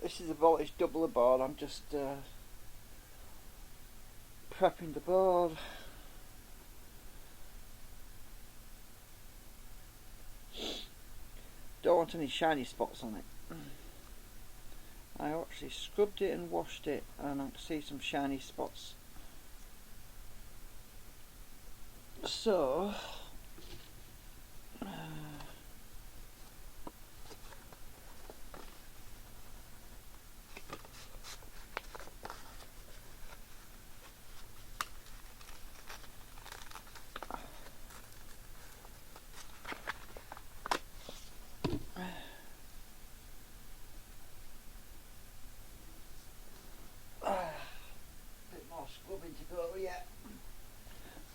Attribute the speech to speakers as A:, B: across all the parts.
A: This is a voltage doubler board. I'm just prepping the board. Don't want any shiny spots on it. I actually scrubbed it and washed it, and I can see some shiny spots. So scrubbing to go yet.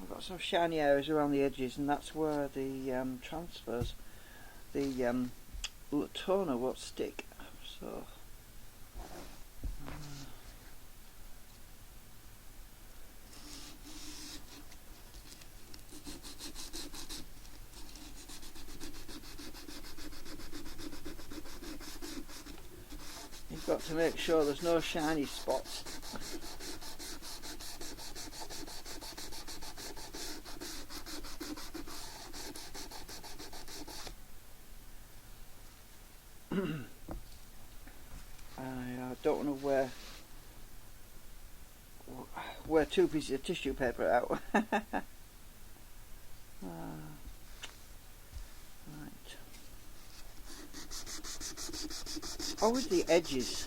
A: I've got some shiny areas around the edges, and that's where the transfers, the toner won't stick. So you've got to make sure there's no shiny spots. I don't want to wear 2 pieces of tissue paper out. Right. Oh, with the edges,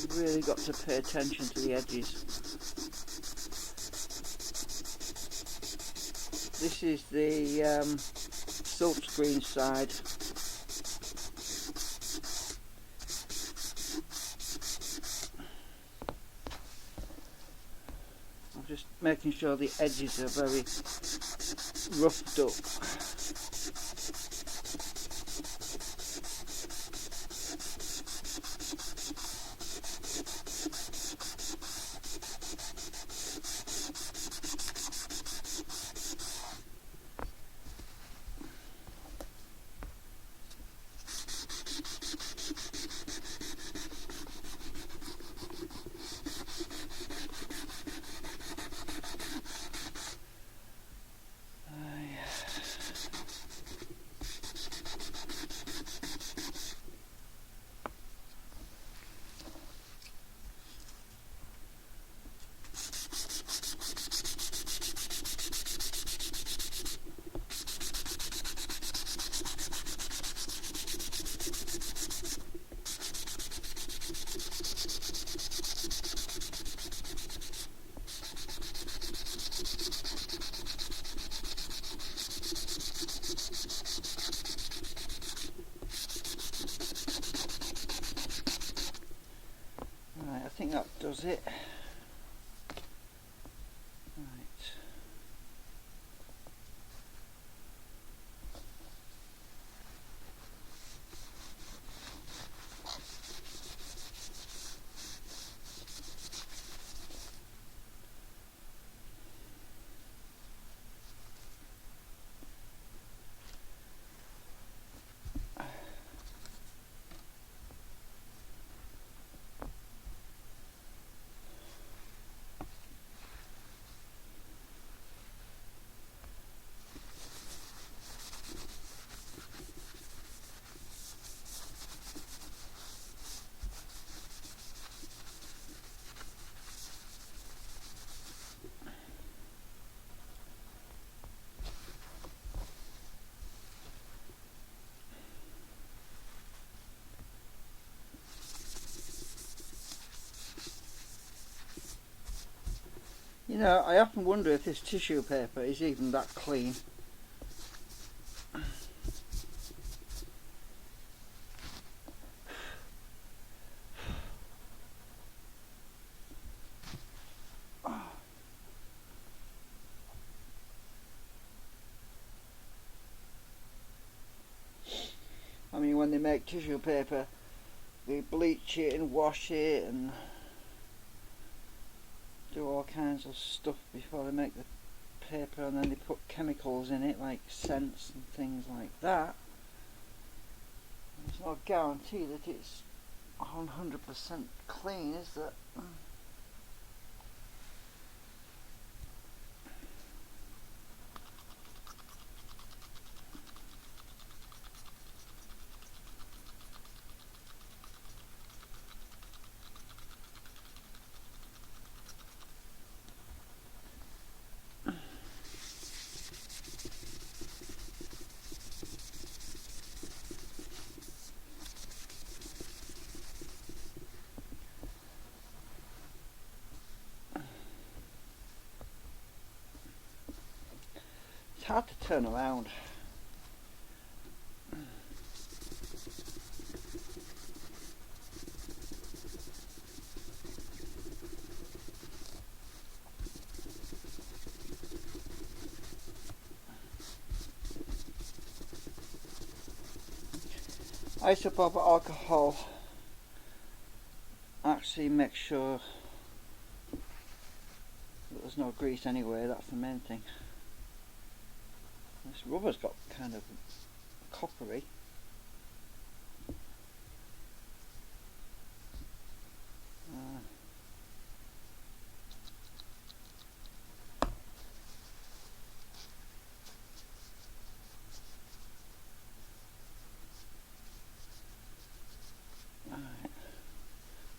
A: you've really got to pay attention to the edges. This is the silkscreen side. I'm just making sure the edges are very roughed up. think that does it. Right. You know, I often wonder if this tissue paper is even that clean. I mean, when they make tissue paper, they bleach it and wash it and do all kinds of stuff before they make the paper, and then they put chemicals in it like scents and things like that. There's no guarantee that it's 100% clean, is there? It's hard to turn around. Isopropyl alcohol actually makes sure that there's no grease anyway. That's the main thing. This rubber's got kind of coppery.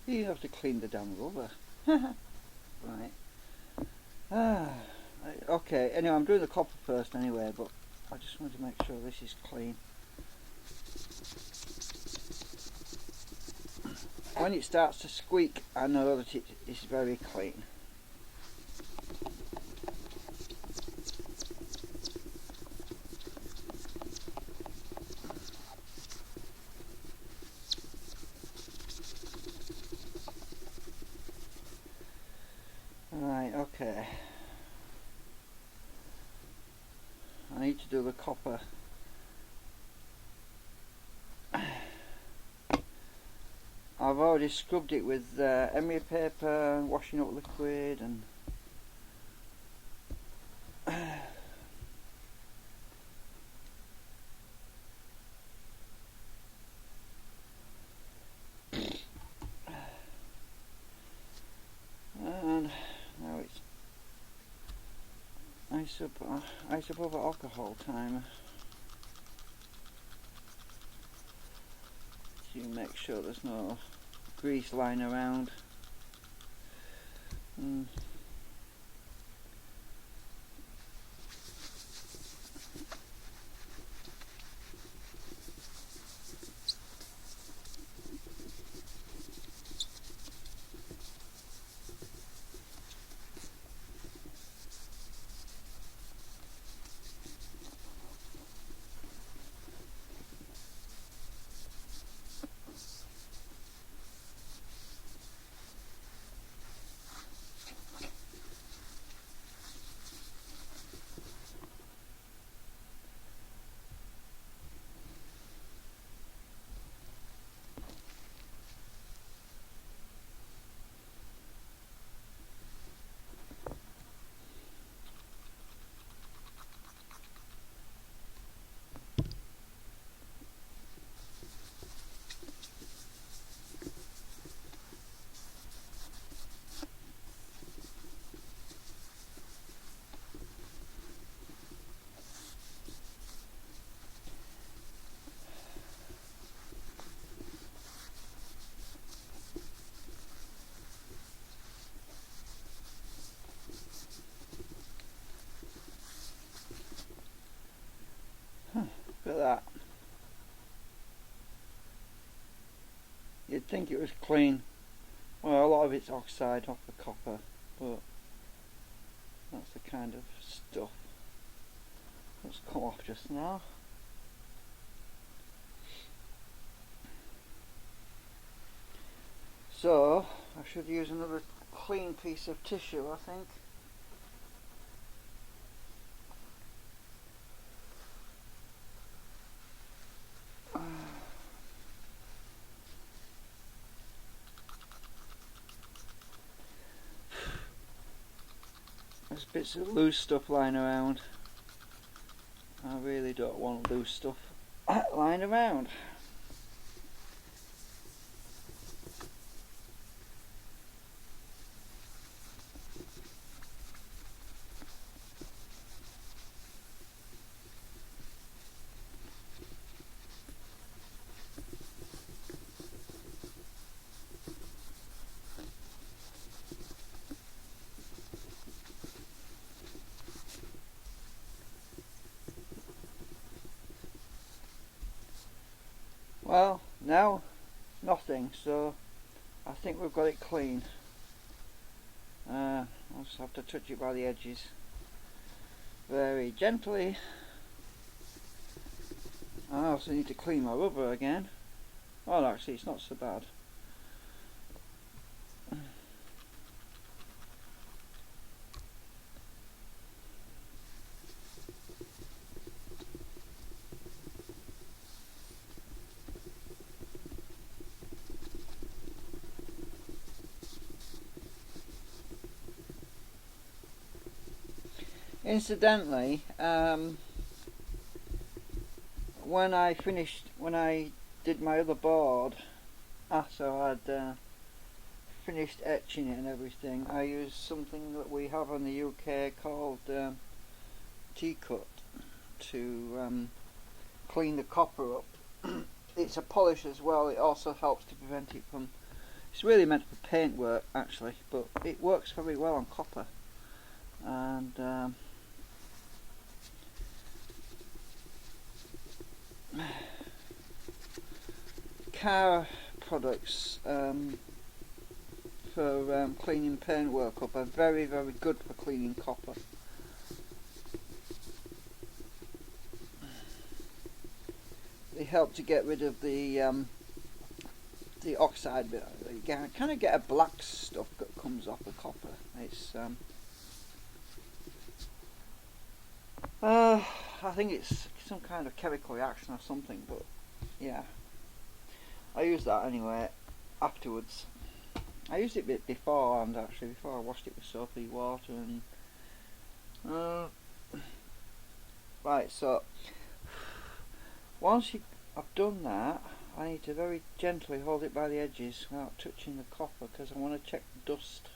A: You have to clean the damn rubber. Right. Okay, anyway, I'm doing the copper first anyway, but I just want to make sure this is clean. When it starts to squeak, I know that it is very clean. Right, okay. I need to do the copper. I've already scrubbed it with emery paper, washing up liquid, and now it's isopropyl alcohol time. To make sure there's no grease lying around. that. You'd think it was clean. Well, a lot of it's oxide off the copper, but that's the kind of stuff that's come off just now. So I should use another clean piece of tissue, I think. There's bits of loose stuff lying around. I really don't want loose stuff lying around. Well, now nothing, so I think we've got it clean. I'll just have to touch it by the edges very gently. I also need to clean my rubber again. Well, actually it's not so bad. Incidentally, when I did my other board, after I'd finished etching it and everything, I used something that we have in the UK called T-cut to clean the copper up. It's a polish as well. It also helps to prevent it from, it's really meant for paint work actually, but it works very well on copper. And car products for cleaning paintwork up are very, very good for cleaning copper. They help to get rid of the oxide bit. You kind of get a black stuff that comes off the copper. It's I think it's some kind of chemical reaction or something, but yeah, I use that anyway afterwards. I used it a bit beforehand actually, before I washed it with soapy water. And right, so once I've done that, I need to very gently hold it by the edges without touching the copper, because I want to check the dust.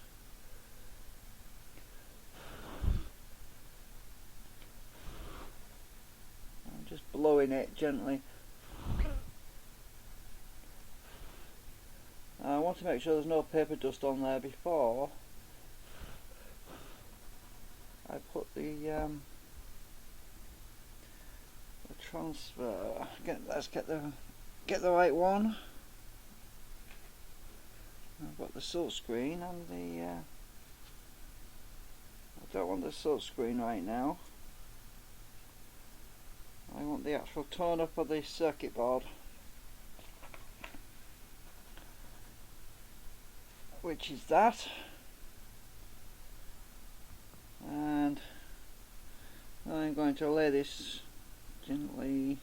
A: I'm just blowing it gently. I want to make sure there's no paper dust on there before I put the transfer. Let's get the right one. I've got the silk screen and the I don't want the silk screen right now. I want the actual tone up of the circuit board, which is that. And I'm going to lay this gently,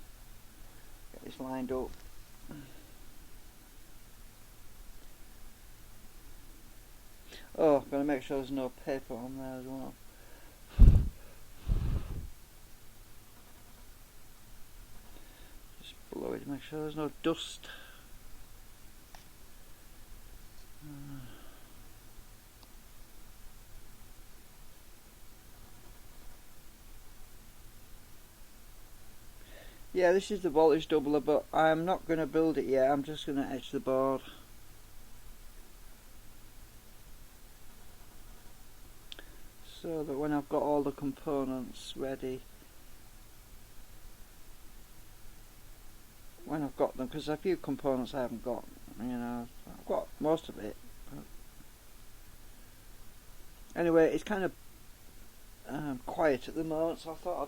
A: get this lined up. Oh, I've got to make sure there's no paper on there as well. Just blow it to make sure there's no dust. Yeah, this is the voltage doubler, but I'm not going to build it yet. I'm just going to etch the board. So that when I've got all the components ready, when I've got them, because a few components I haven't got. You know, I've got most of it. Anyway, it's kind of quiet at the moment, so I thought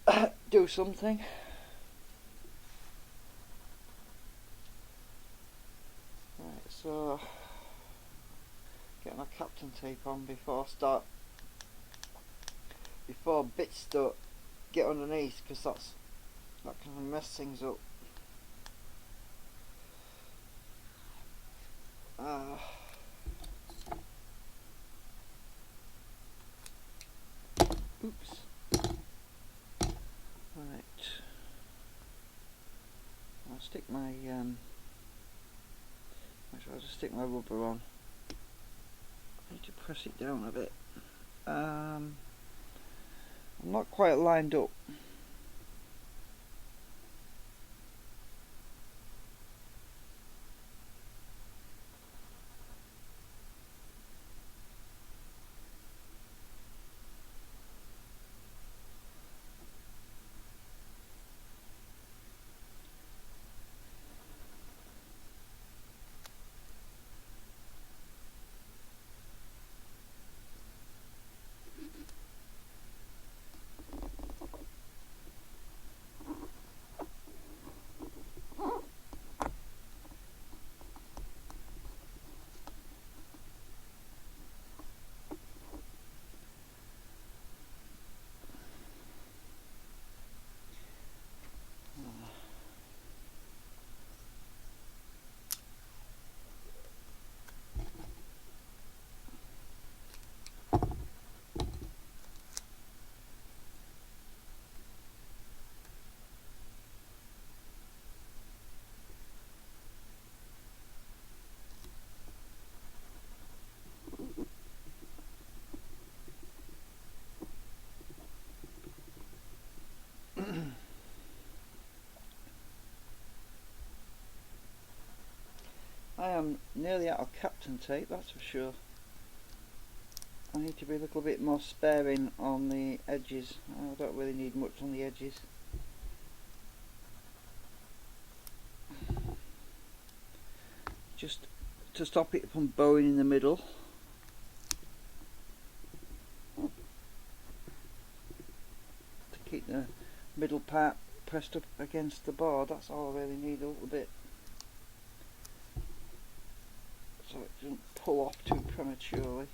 A: I'd do something. Right, so get my Captain tape on before bits don't get underneath, because that can mess things up. Oops. Right. I'll stick my make sure I just stick my rubber on. I need to press it down a bit. I'm not quite lined up. I am nearly out of Captain tape, that's for sure. I need to be a little bit more sparing on the edges. I don't really need much on the edges. Just to stop it from bowing in the middle. To keep the middle part pressed up against the board, that's all I really need, a little bit. So it doesn't pull off too prematurely.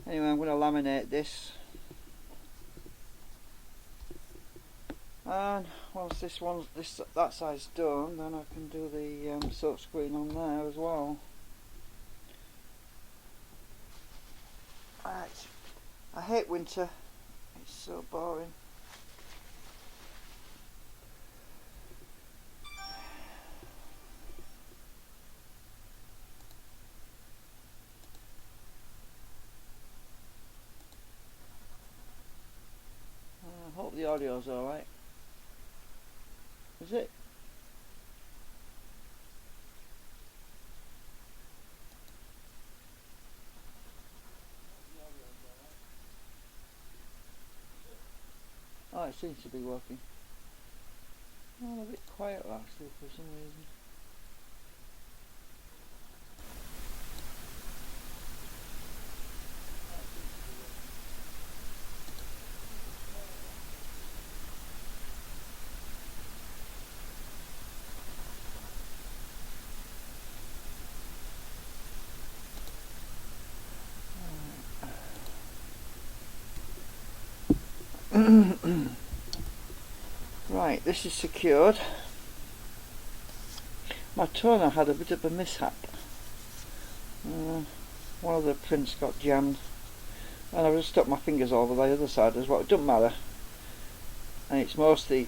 A: Anyway, I'm going to laminate this, and once that side's done, then I can do the silk screen on there as well. Right, I hate winter, it's so boring. I hope the audio's alright. Is it? Oh, it seems to be working. Oh, a bit quiet actually for some reason. Right, this is secured. My toner had a bit of a mishap. One of the prints got jammed, and I've just stuck my fingers over the other side as well. It doesn't matter, and it's mostly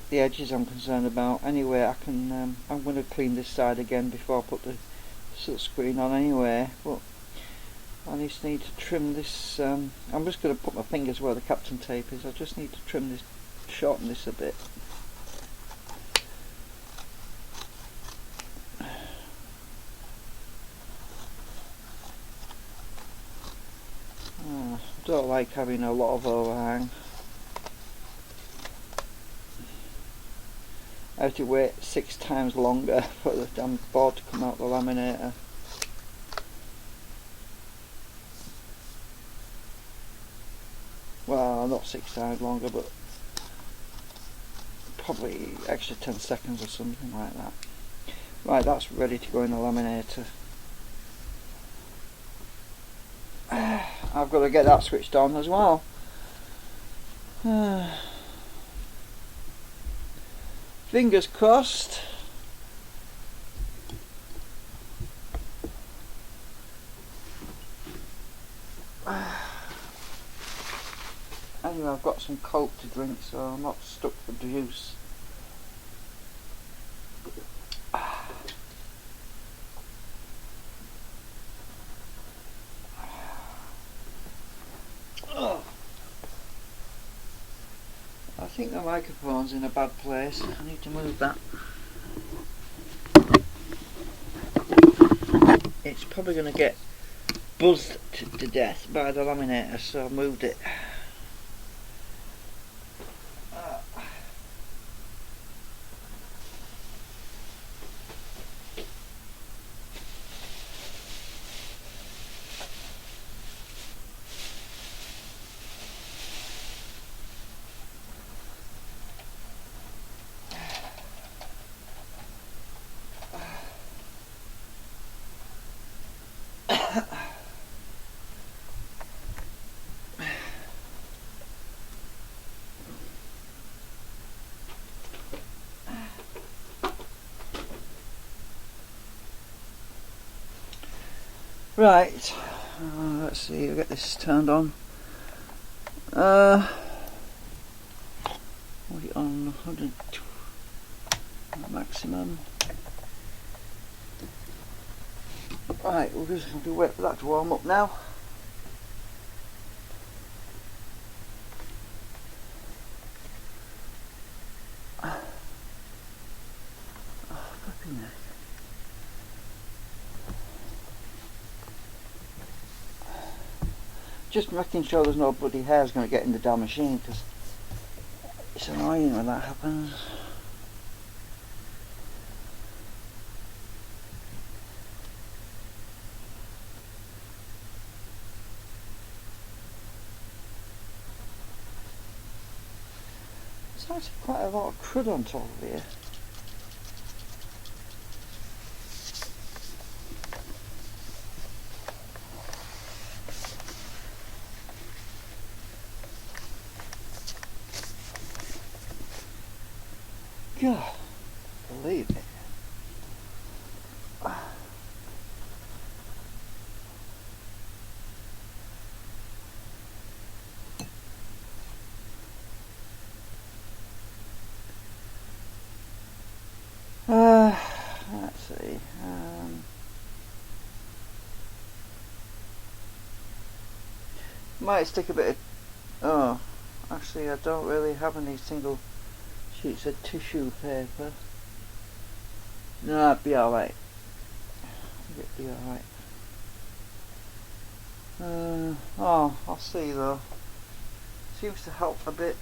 A: the edges I'm concerned about. Anyway, I'm going to clean this side again before I put the silk screen on anyway, but I just need to trim this. I'm just going to put my fingers where the Captain tape is. I just need to trim this, shorten this a bit. don't like having a lot of overhang. I have to wait 6 times longer for the damn board to come out the laminator. Well, not 6 times longer, but probably extra 10 seconds or something like that. Right, that's ready to go in the laminator. I've got to get that switched on as well. Fingers crossed. Anyway, I've got some Coke to drink, so I'm not stuck for juice. I think the microphone's in a bad place. I need to move that. It's probably going to get buzzed to death by the laminator, so I moved it. Right, let's see, I'll get this turned on. What are you on? 100 maximum. Right, we'll just have to wait for that to warm up now. Oh, flipping heck. Just making sure there's no bloody hairs going to get in the damn machine, because it's annoying when that happens. There's actually quite a lot of crud on top of here. God, believe it. Let's see. Might stick a bit of. Oh, actually, I don't really have any single sheets of tissue paper. No, that'd be alright. It'd be alright. Oh, I'll see though. Seems to help a bit.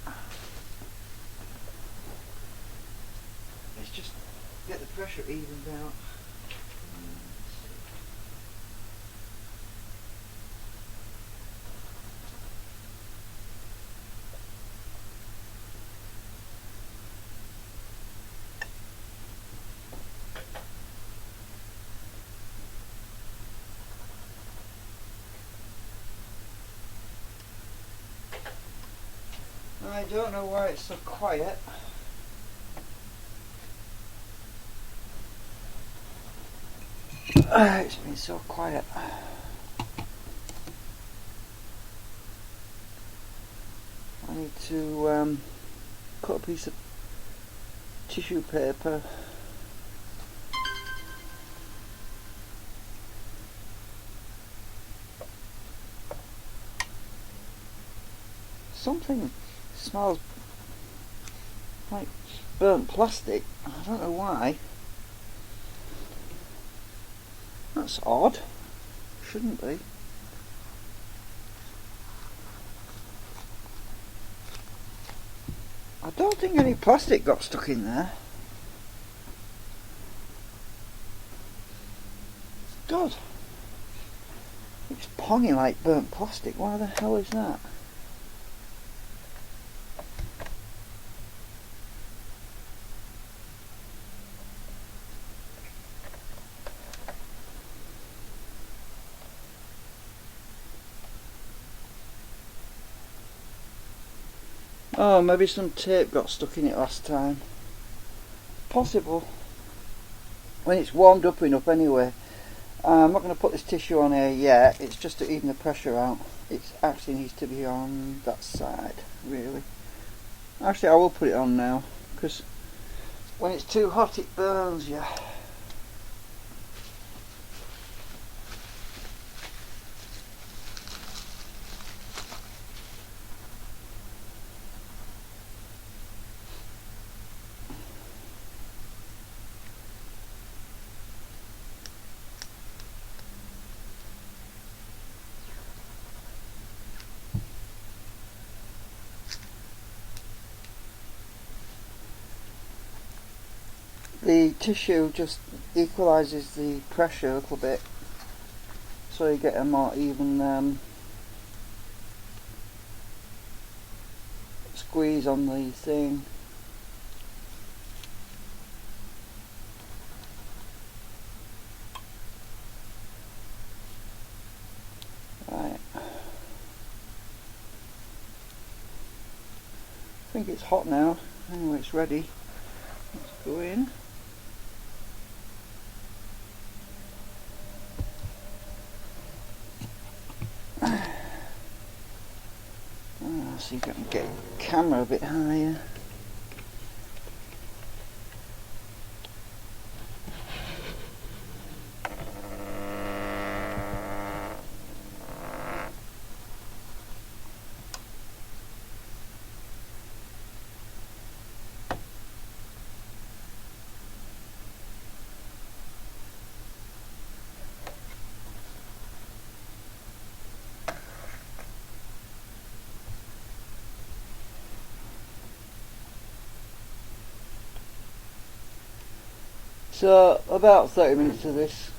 A: Let's just get the pressure evened out. I don't know why it's so quiet. It's been so quiet. I need to cut a piece of tissue paper. Something smells like burnt plastic. I don't know why. That's odd. Shouldn't be. Don't think any plastic got stuck in there. God, it's ponging like burnt plastic. Why the hell is that? Oh, maybe some tape got stuck in it last time. Possible. When it's warmed up enough anyway. I'm not going to put this tissue on here yet. It's just to even the pressure out. It actually needs to be on that side, really. Actually, I will put it on now, because when it's too hot it burns you. The tissue just equalises the pressure a little bit, so you get a more even squeeze on the thing. Right. I think it's hot now. Anyway, it's ready. Let's go in. See if I can get the camera a bit higher. So about 30 minutes of this.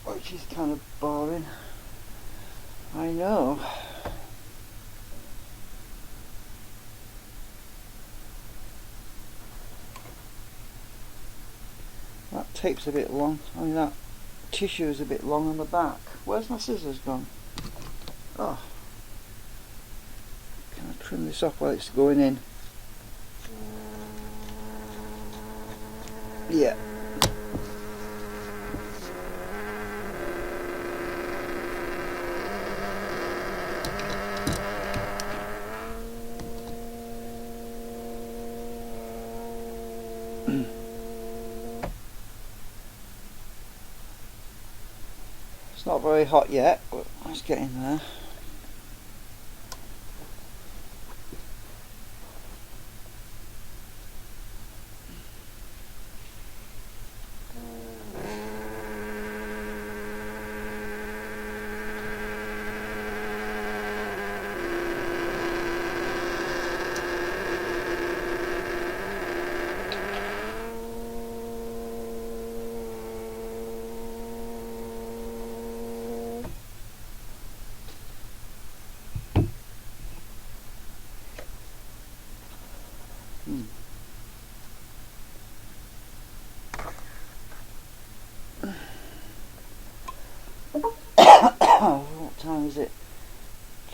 A: Which is kind of boring. I know. That tape's a bit long. I mean, that tissue is a bit long on the back. Where's my scissors gone? Oh. Can I trim this off while it's going in? Yeah. It's not very hot yet, but it's getting there. What time is it?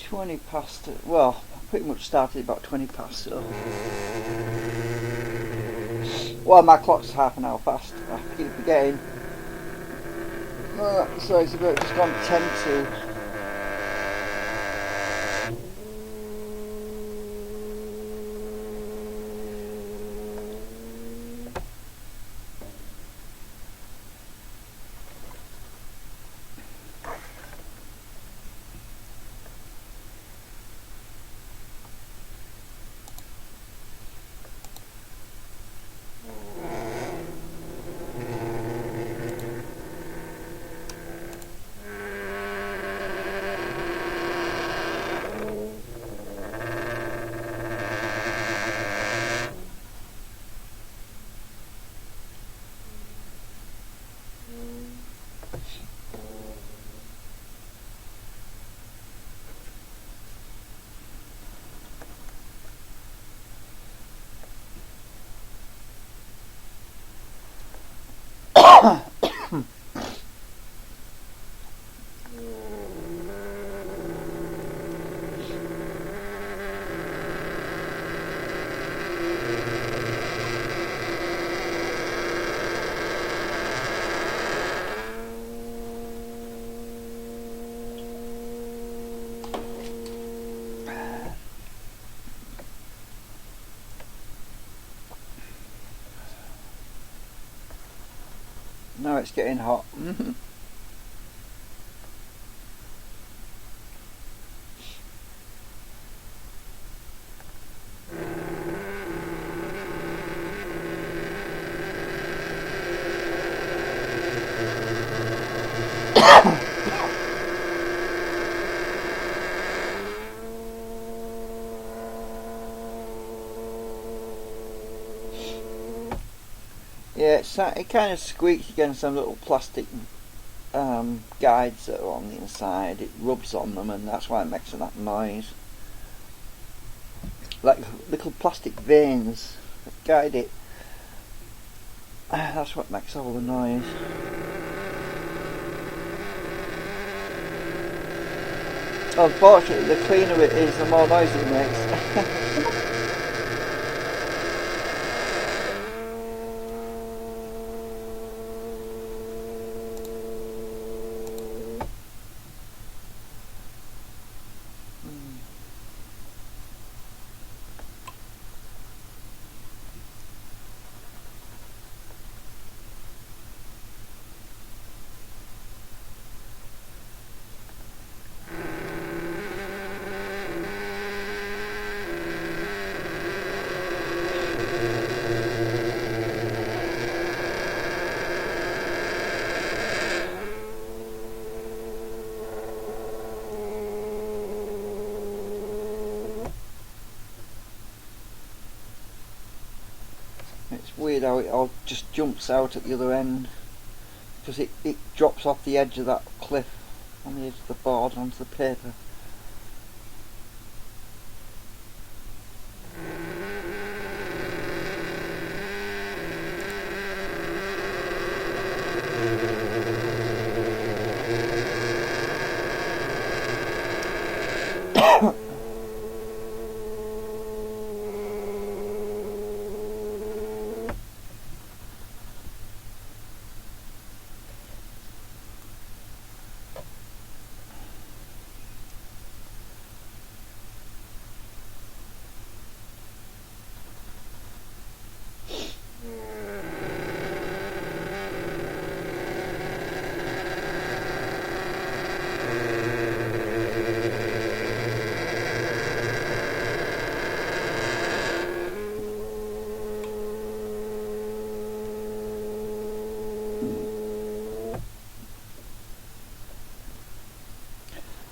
A: 20 past. Well, I pretty much started about 20 past, so. Well, my clock's half an hour fast. I keep forgetting. So it's about just gone 10 to. Now it's getting hot. Yeah, it kind of squeaks against some little plastic guides that are on the inside. It rubs on them, and that's why it makes that noise. Like little plastic veins that guide it. That's what makes all the noise. Unfortunately, the cleaner it is, the more noise it makes. It's weird how it all just jumps out at the other end, because it drops off the edge of that cliff on the edge of the board onto the paper.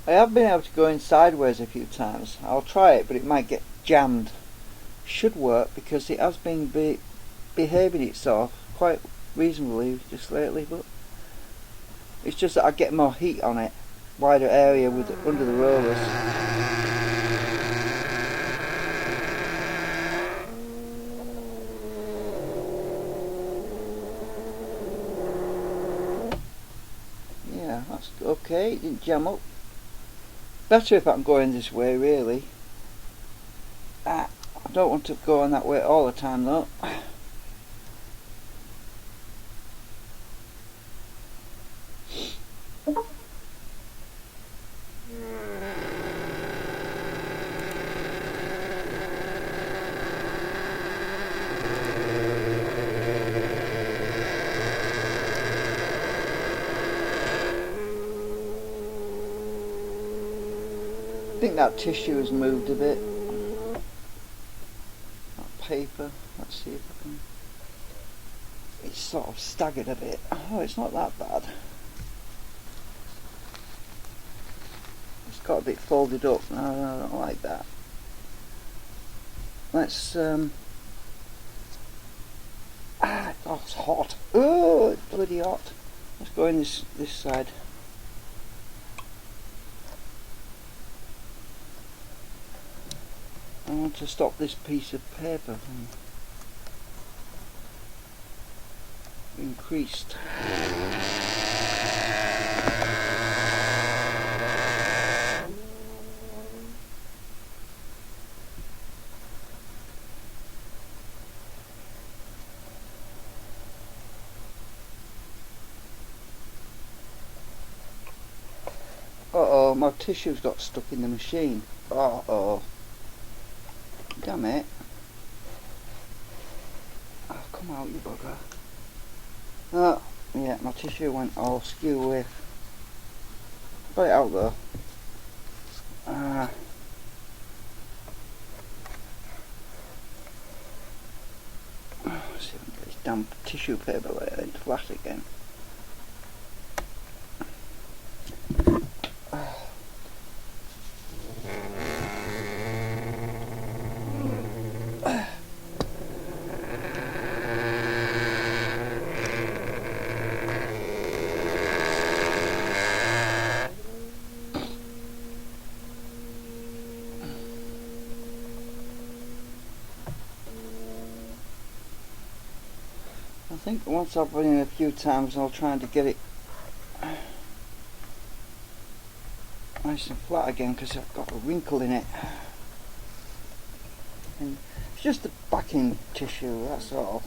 A: I have been able to go in sideways a few times. I'll try it, but it might get jammed. Should work because it has been behaving itself quite reasonably just lately, but it's just that I get more heat on it, wider area under the rollers. Yeah, that's okay. It didn't jam up. Better if I'm going this way, really. I don't want to go on that way all the time, though. I think that tissue has moved a bit. That paper, let's see if I can. It's sort of staggered a bit. Oh, it's not that bad. It's got a bit folded up. No, I don't like that. Let's oh, it's hot. Oh, it's bloody hot. Let's go in this side. I want to stop this piece of paper. increased. Uh-oh, my tissue's got stuck in the machine. Uh-oh. Damn it. Oh, come out, you bugger. Oh, yeah, my tissue went all skew with. Got it out though. Let's see if I can get this damn tissue paper layer into flat again. I think once I've run in a few times I'll try to get it nice and flat again, because I've got a wrinkle in it. And it's just the backing tissue, that's all.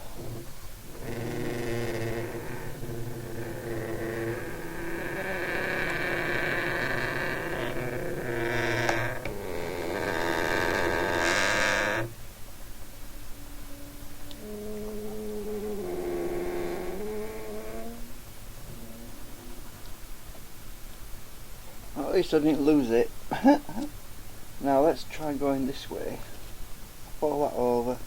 A: At least I didn't lose it. Now let's try going this way. Fold that over.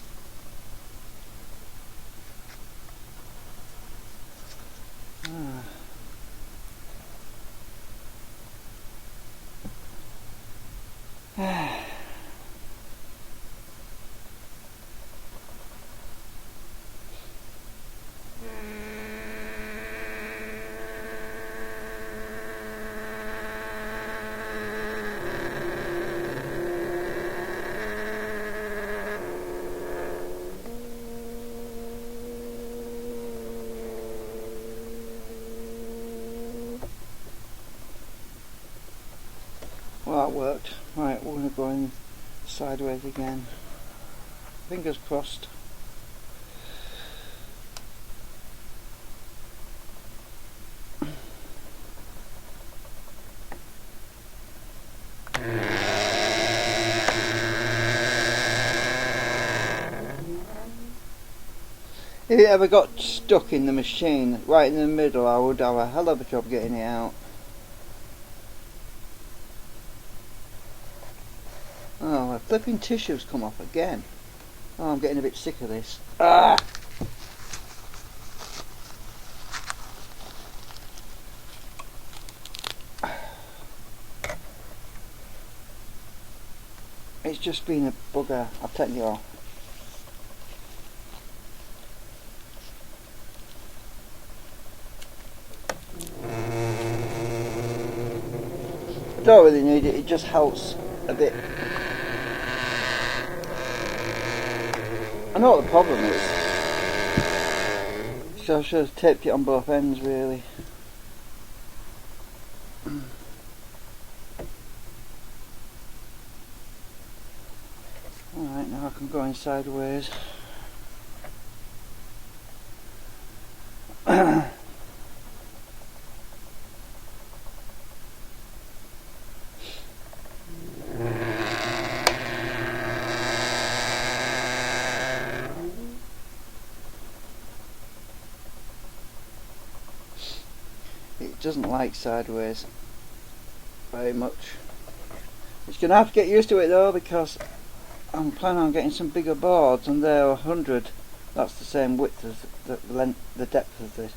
A: Well, that worked. Right, we're going to go in sideways again. Fingers crossed. If it ever got stuck in the machine right in the middle, I would have a hell of a job getting it out. Oh, my flipping tissue's come off again. Oh, I'm getting a bit sick of this. Ah! It's just been a bugger, I'll tell you all. Don't really need it, it just helps a bit. I know what the problem is, so I should have taped it on both ends really. Alright, now I can go in sideways. It doesn't like sideways very much. It's going to have to get used to it though, because I'm planning on getting some bigger boards, and they're 100. That's the same width as the depth of this.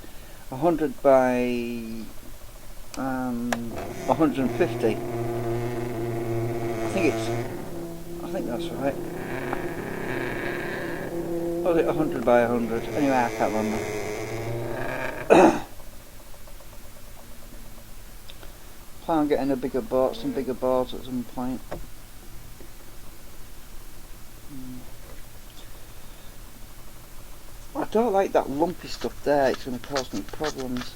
A: 100 by 150. I think that's right. Or is it 100 by 100? Anyway, I can't remember. Plan on getting some bigger boards at some point. I don't like that lumpy stuff there, it's going to cause me problems.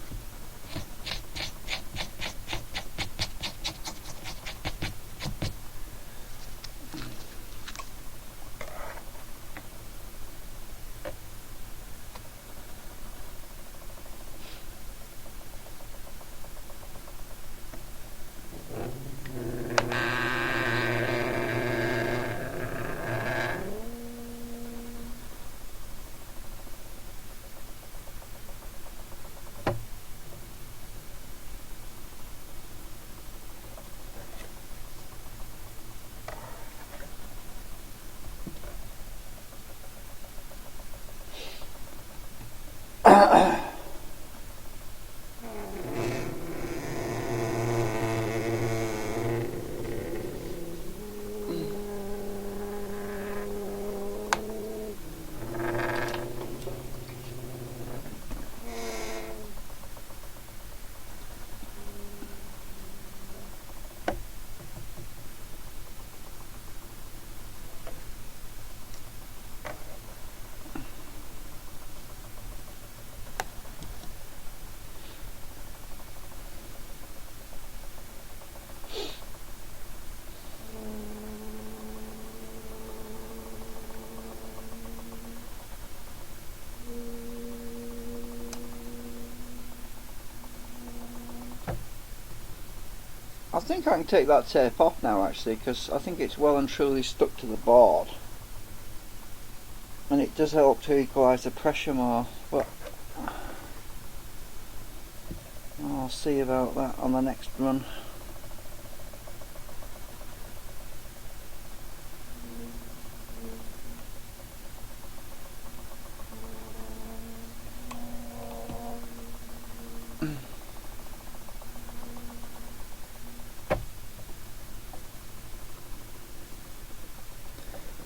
A: I think I can take that tape off now actually, because I think it's well and truly stuck to the board. And it does help to equalise the pressure more, but I'll see about that on the next run.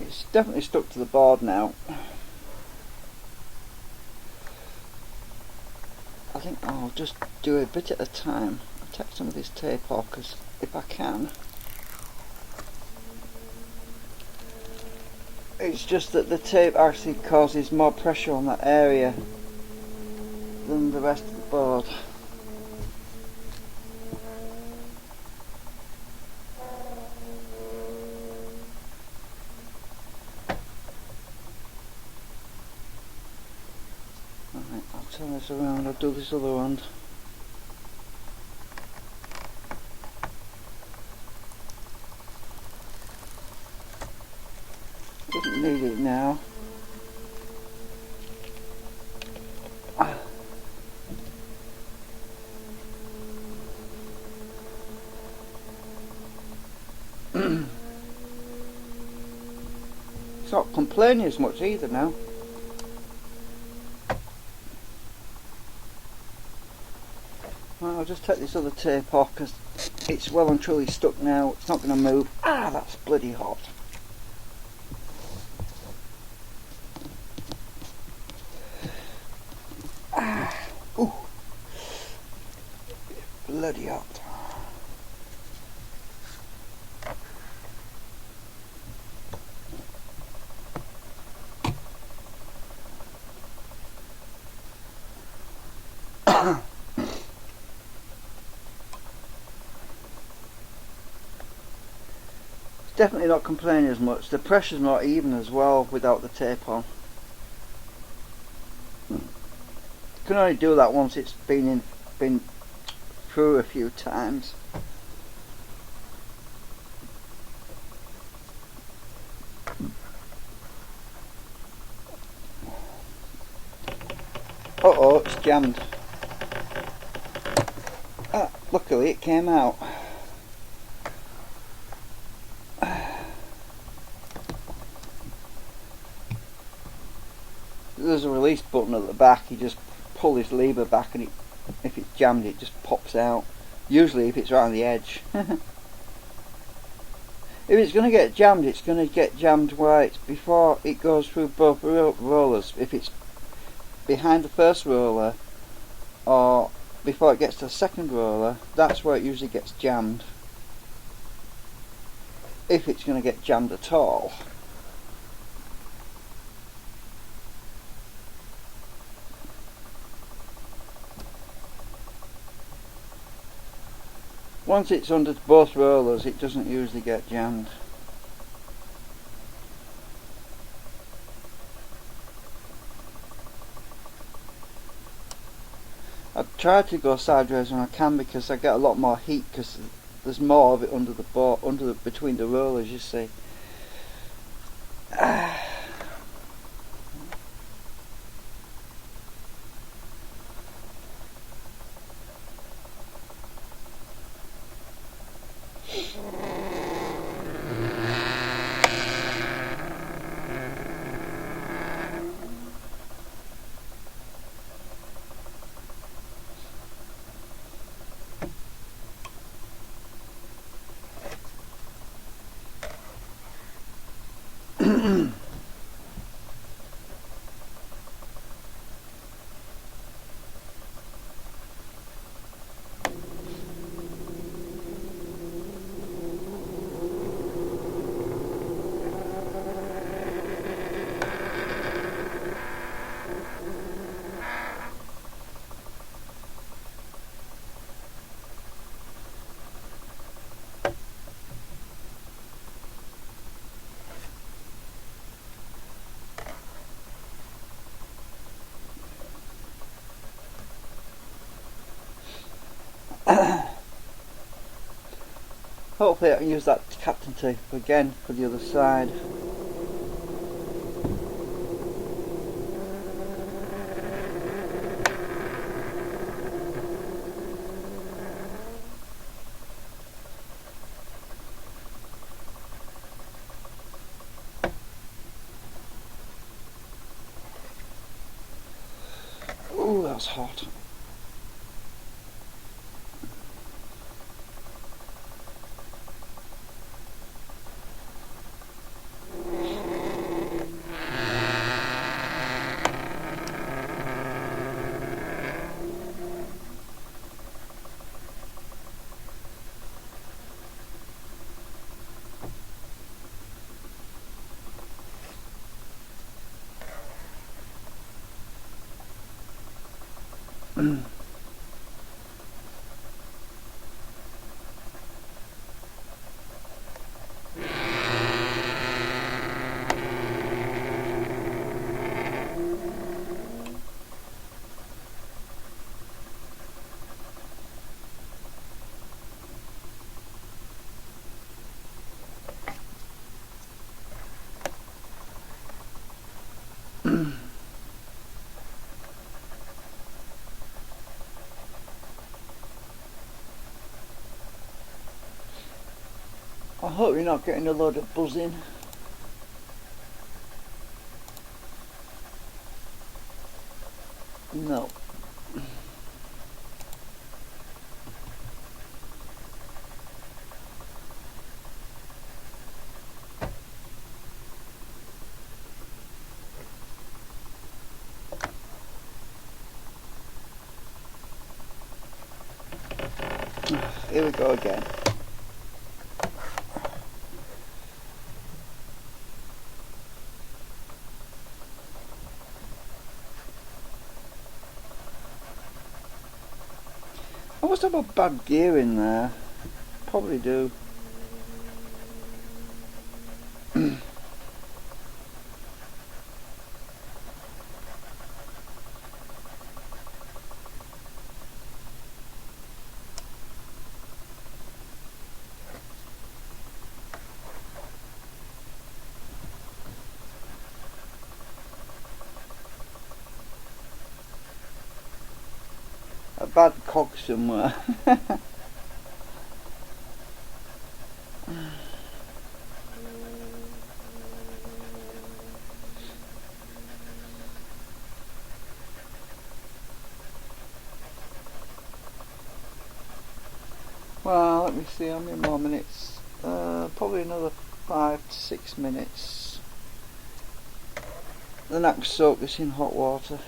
A: It's definitely stuck to the board now. I think I'll just do a bit at a time. I'll take some of this tape off, because if I can. It's just that the tape actually causes more pressure on that area than the rest of the board. Alright, I'll turn this around, I'll do this other end. Doesn't need it now. It's not complaining as much either now. Well, I'll just take this other tape off because it's well and truly stuck now. It's not going to move. Ah, that's bloody hot. Ah, ooh, bloody hot. Definitely not complaining as much. The pressure's not even as well without the tape on. You can only do that once it's been through a few times. Uh-oh, it's jammed. Ah, luckily it came out. There's a release button at the back. You just pull this lever back and if it's jammed it just pops out. Usually if it's right on the edge. If it's going to get jammed, it's going to get jammed right before it goes through both rollers. If it's behind the first roller or before it gets to the second roller, that's where it usually gets jammed. If it's going to get jammed at all. Once it's under both rollers, it doesn't usually get jammed. I try to go sideways when I can because I get a lot more heat because there's more of it under the board, between the rollers, you see. Hopefully I can use that captain tape again for the other side. Ooh, that's hot. I hope you're not getting a load of buzzing. No. Here we go again. I must have a bad gear in there. Probably do. A bad cog somewhere. Well, let me see how many more minutes. Probably another 5 to 6 minutes. Then I can soak this in hot water.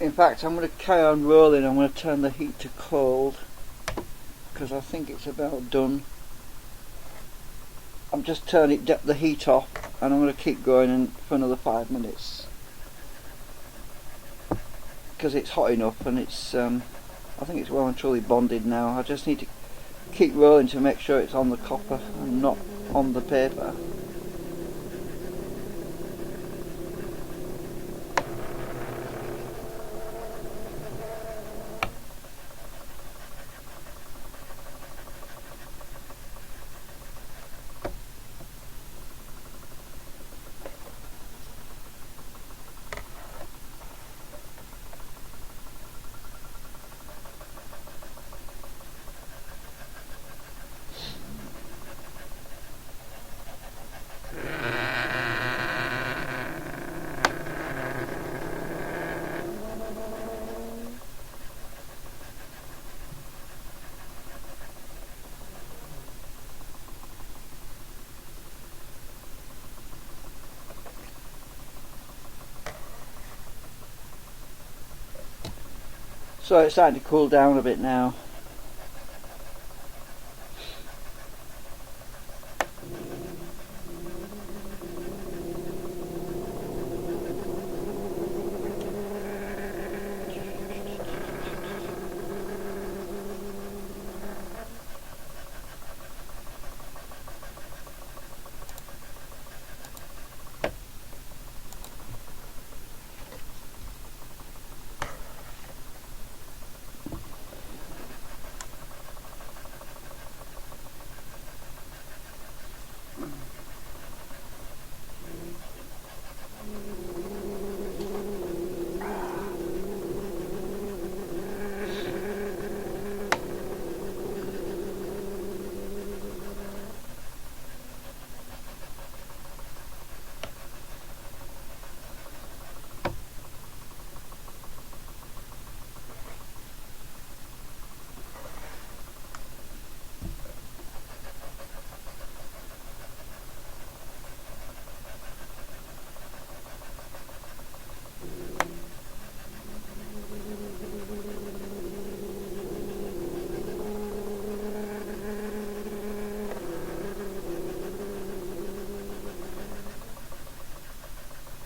A: In fact, I'm going to carry on rolling. I'm going to turn the heat to cold because I think it's about done. I'm just turning the heat off, and I'm going to keep going for another 5 minutes because it's hot enough, and it's I think it's well and truly bonded now. I just need to keep rolling to make sure it's on the copper and not on the paper. So it's starting to cool down a bit now.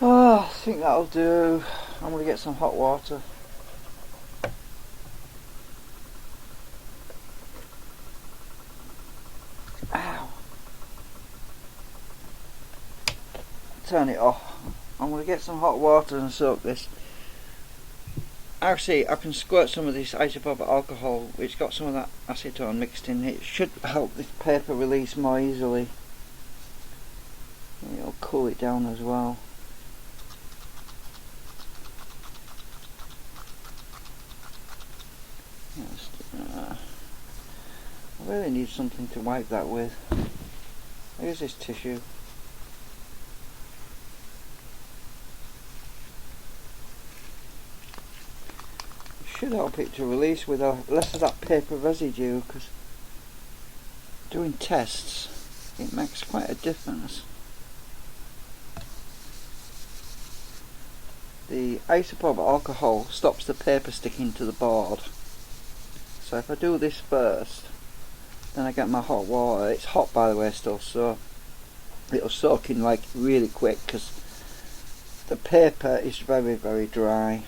A: Oh, I think that'll do. I'm going to get some hot water. Ow. Turn it off. I'm going to get some hot water and soak this. Actually, I can squirt some of this isopropyl alcohol, which got some of that acetone mixed in. It should help this paper release more easily. It'll cool it down as well. I really need something to wipe that with. Here's this tissue. It should help it to release with less of that paper residue, because doing tests, it makes quite a difference. The isopropyl alcohol stops the paper sticking to the board. So if I do this first, then I get my hot water. It's hot, by the way, still, so it'll soak in like really quick because the paper is very, very dry.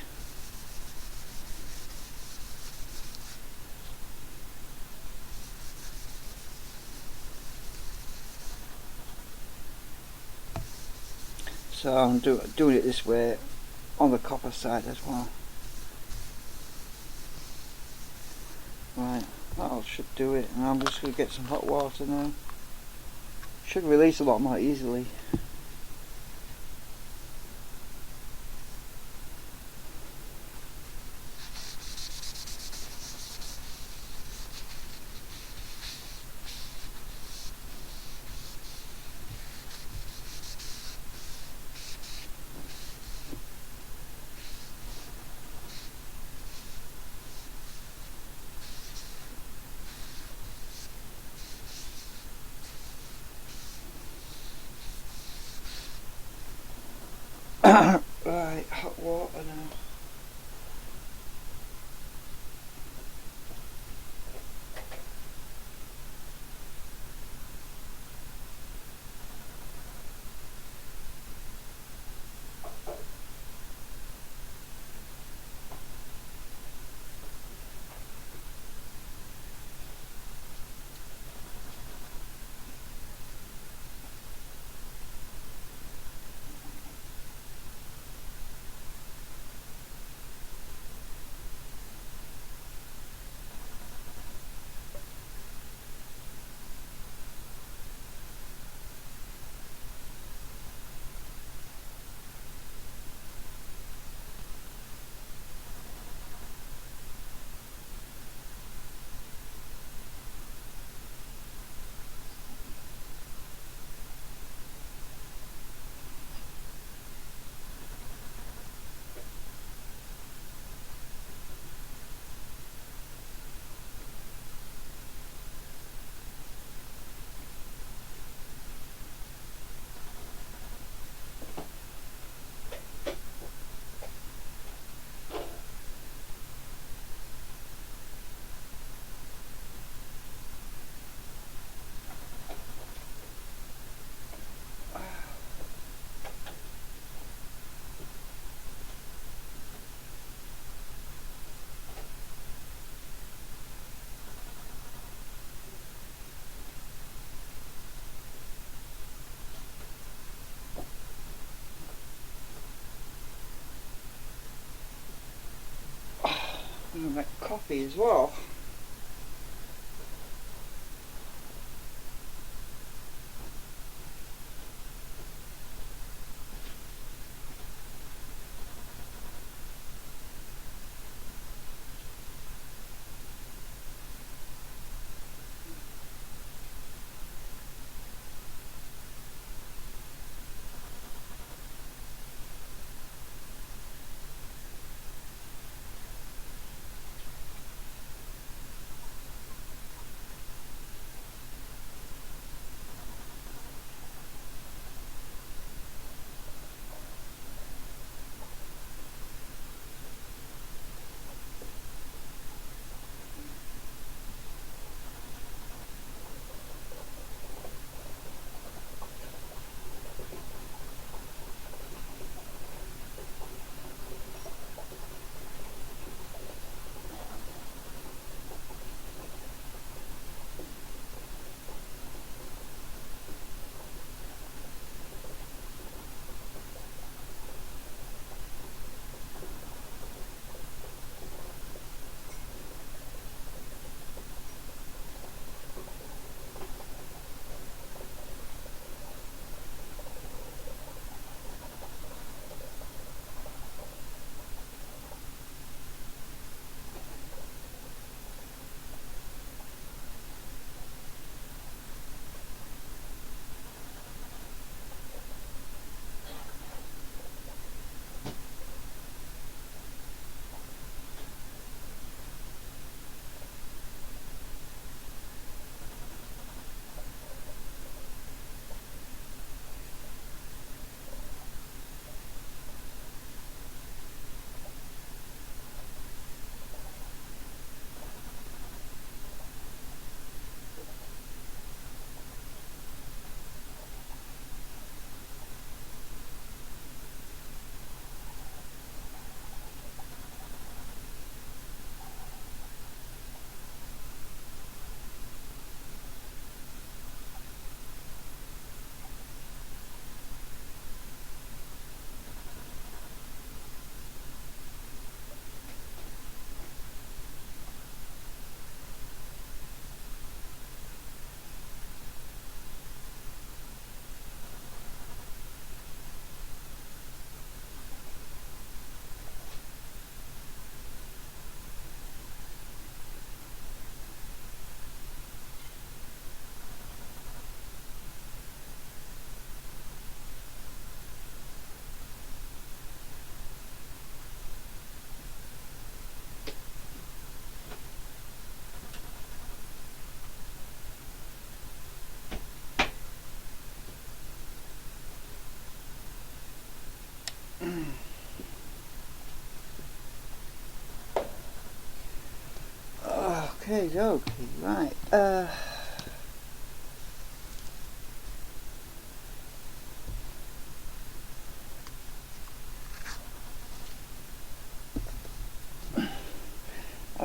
A: So I'm doing it this way on the copper side as well. Right, that should do it, and I'm just going to get some hot water now. Should release a lot more easily. Right, hot water now. I'm gonna make coffee as well. Okay, right. I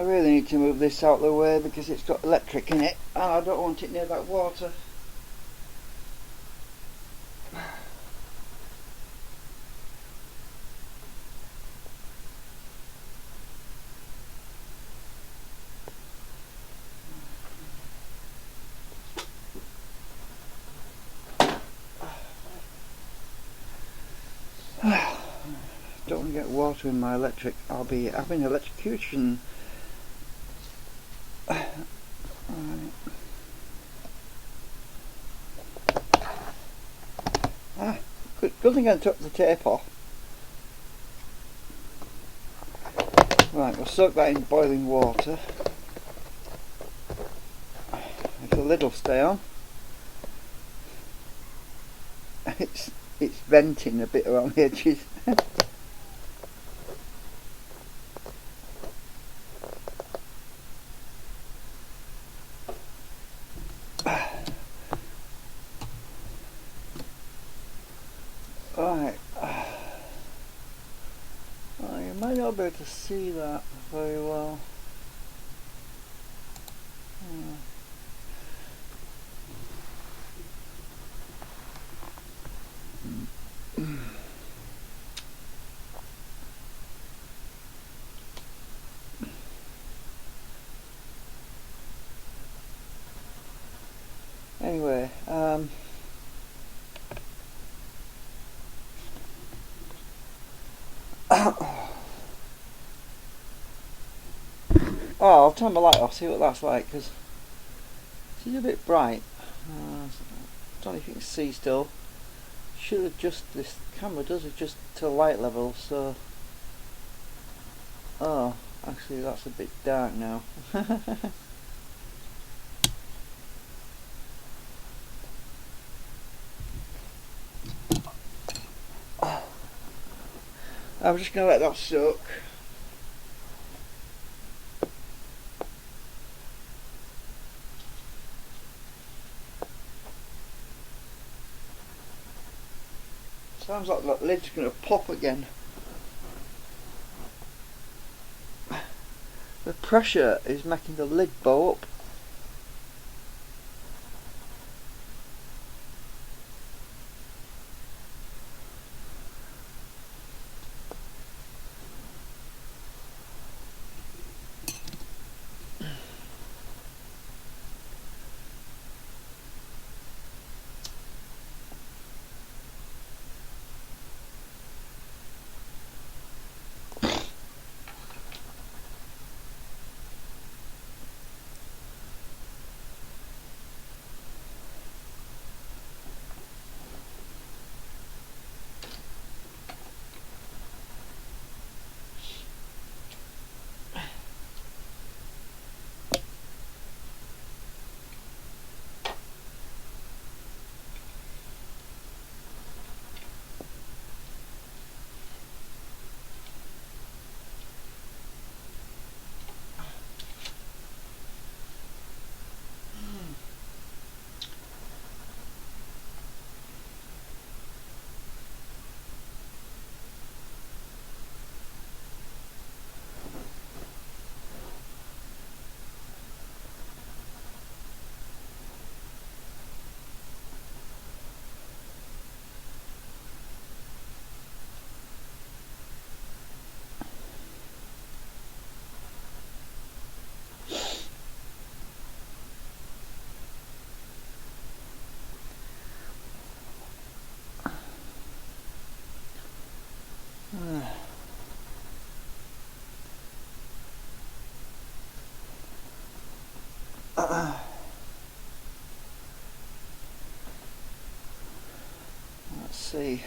A: really need to move this out of the way because it's got electric in it and I don't want it near that water. Don't want to get water in my electric. I'll be having electrocution. Right. Good thing I took the tape off. Right, we'll soak that in boiling water. If the lid will stay on. It's venting a bit around the edges. Right. Well, you might not be able to see that very well. Anyway, oh, I'll turn the light off, see what that's like, because it's a bit bright. Don't know if you can see still. Should adjust, this camera does adjust to light level, so... Oh, actually that's a bit dark now. I'm just going to let that soak. Sounds like that lid's going to pop again. The pressure is making the lid bow up. Let's see.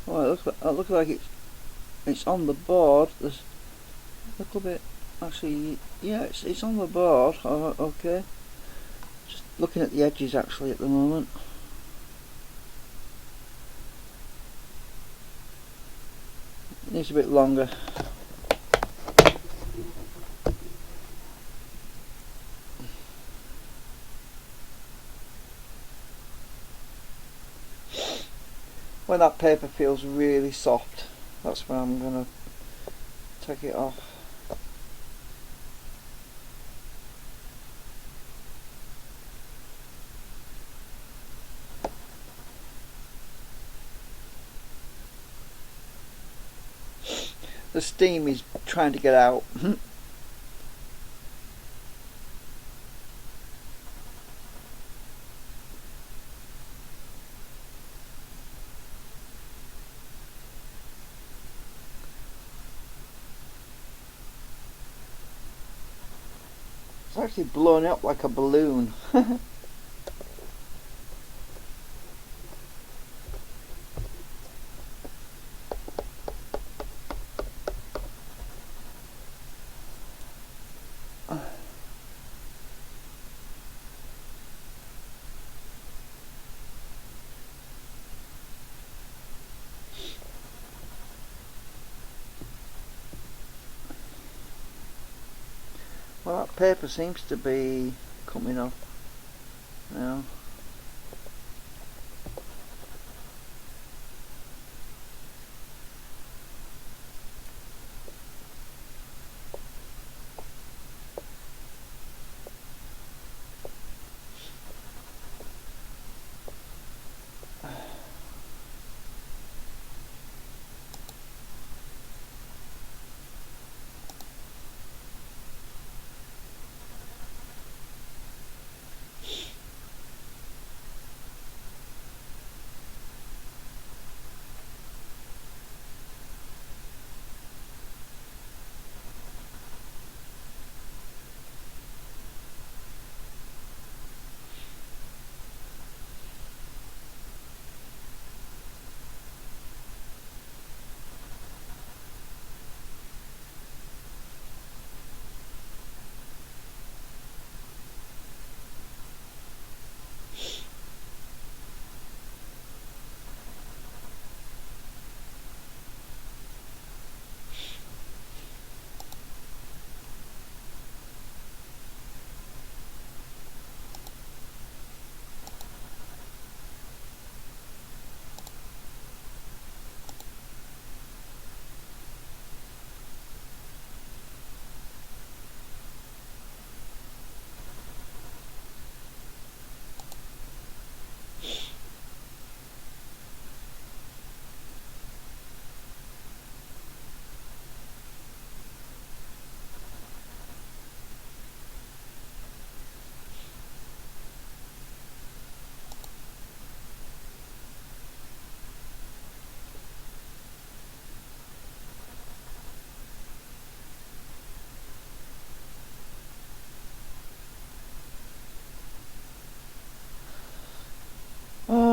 A: Well, it looks like it's on the board. There's a little bit, actually, yeah, it's on the board. Okay. Just looking at the edges actually at the moment. It needs a bit longer. When that paper feels really soft, that's when I'm going to take it off. The steam is trying to get out. It's actually blowing up like a balloon. Well, that paper seems to be coming off now.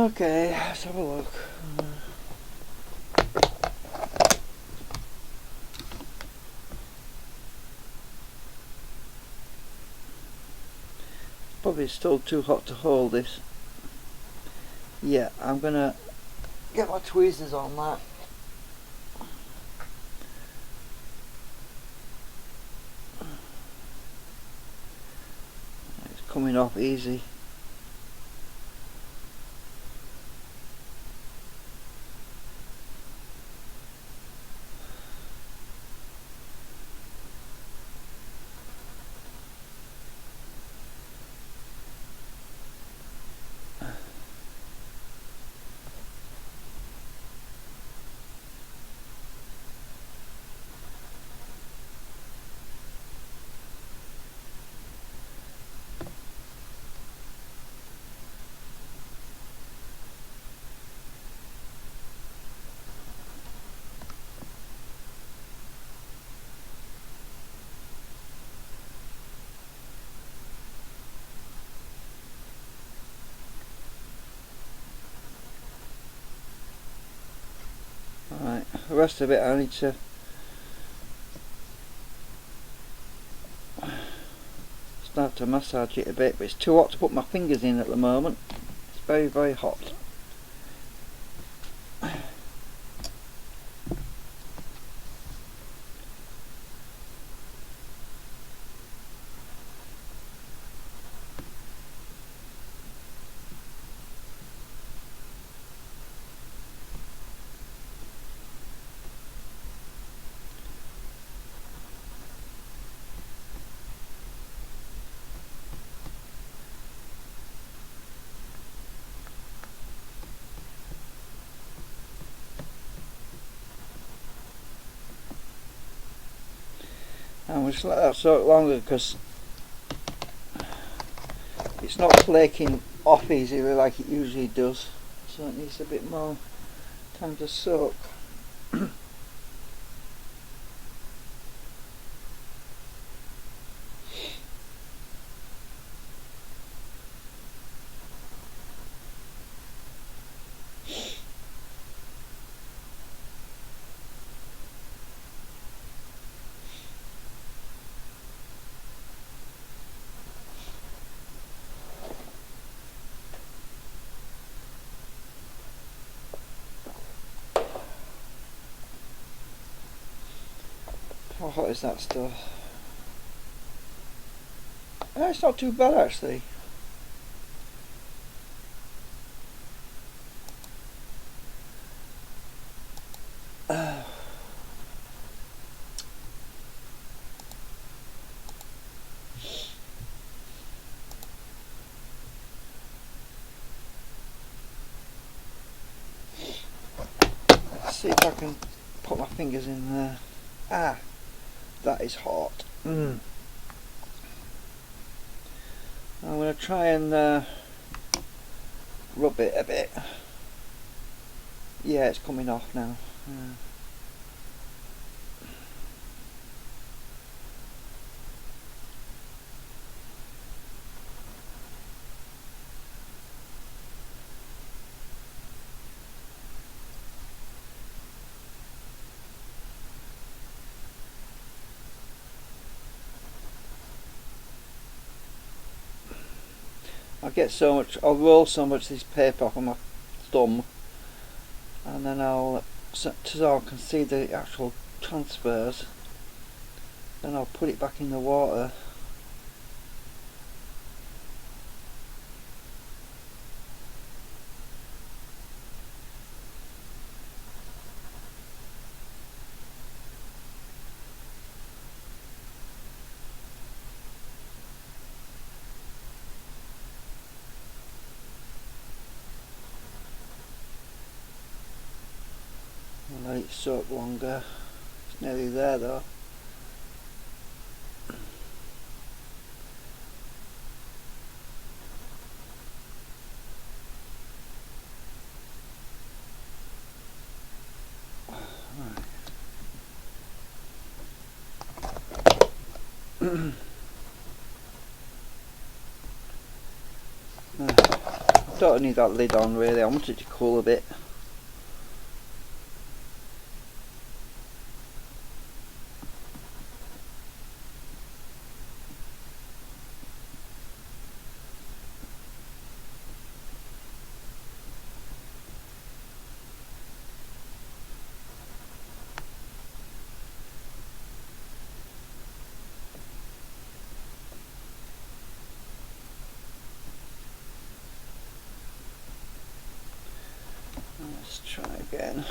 A: Okay, let's have a look. Probably still too hot to hold this. Yeah, I'm gonna get my tweezers on that. It's coming off easy. Alright, the rest of it I need to start to massage it a bit, but it's too hot to put my fingers in at the moment. It's very, very hot. And we'll just let that soak longer because it's not flaking off easily like it usually does, so it needs a bit more time to soak. How hot is that still? It's not too bad actually. Let's see if I can put my fingers in there. Ah, that is hot. I'm going to try and rub it a bit. Yeah, it's coming off now. I'll roll so much of this paper off on my thumb, and then so I can see the actual transfers. Then I'll put it back in the water. And let it soak longer. It's nearly there though. Don't need that lid on really, I want it to cool a bit. Let's try again.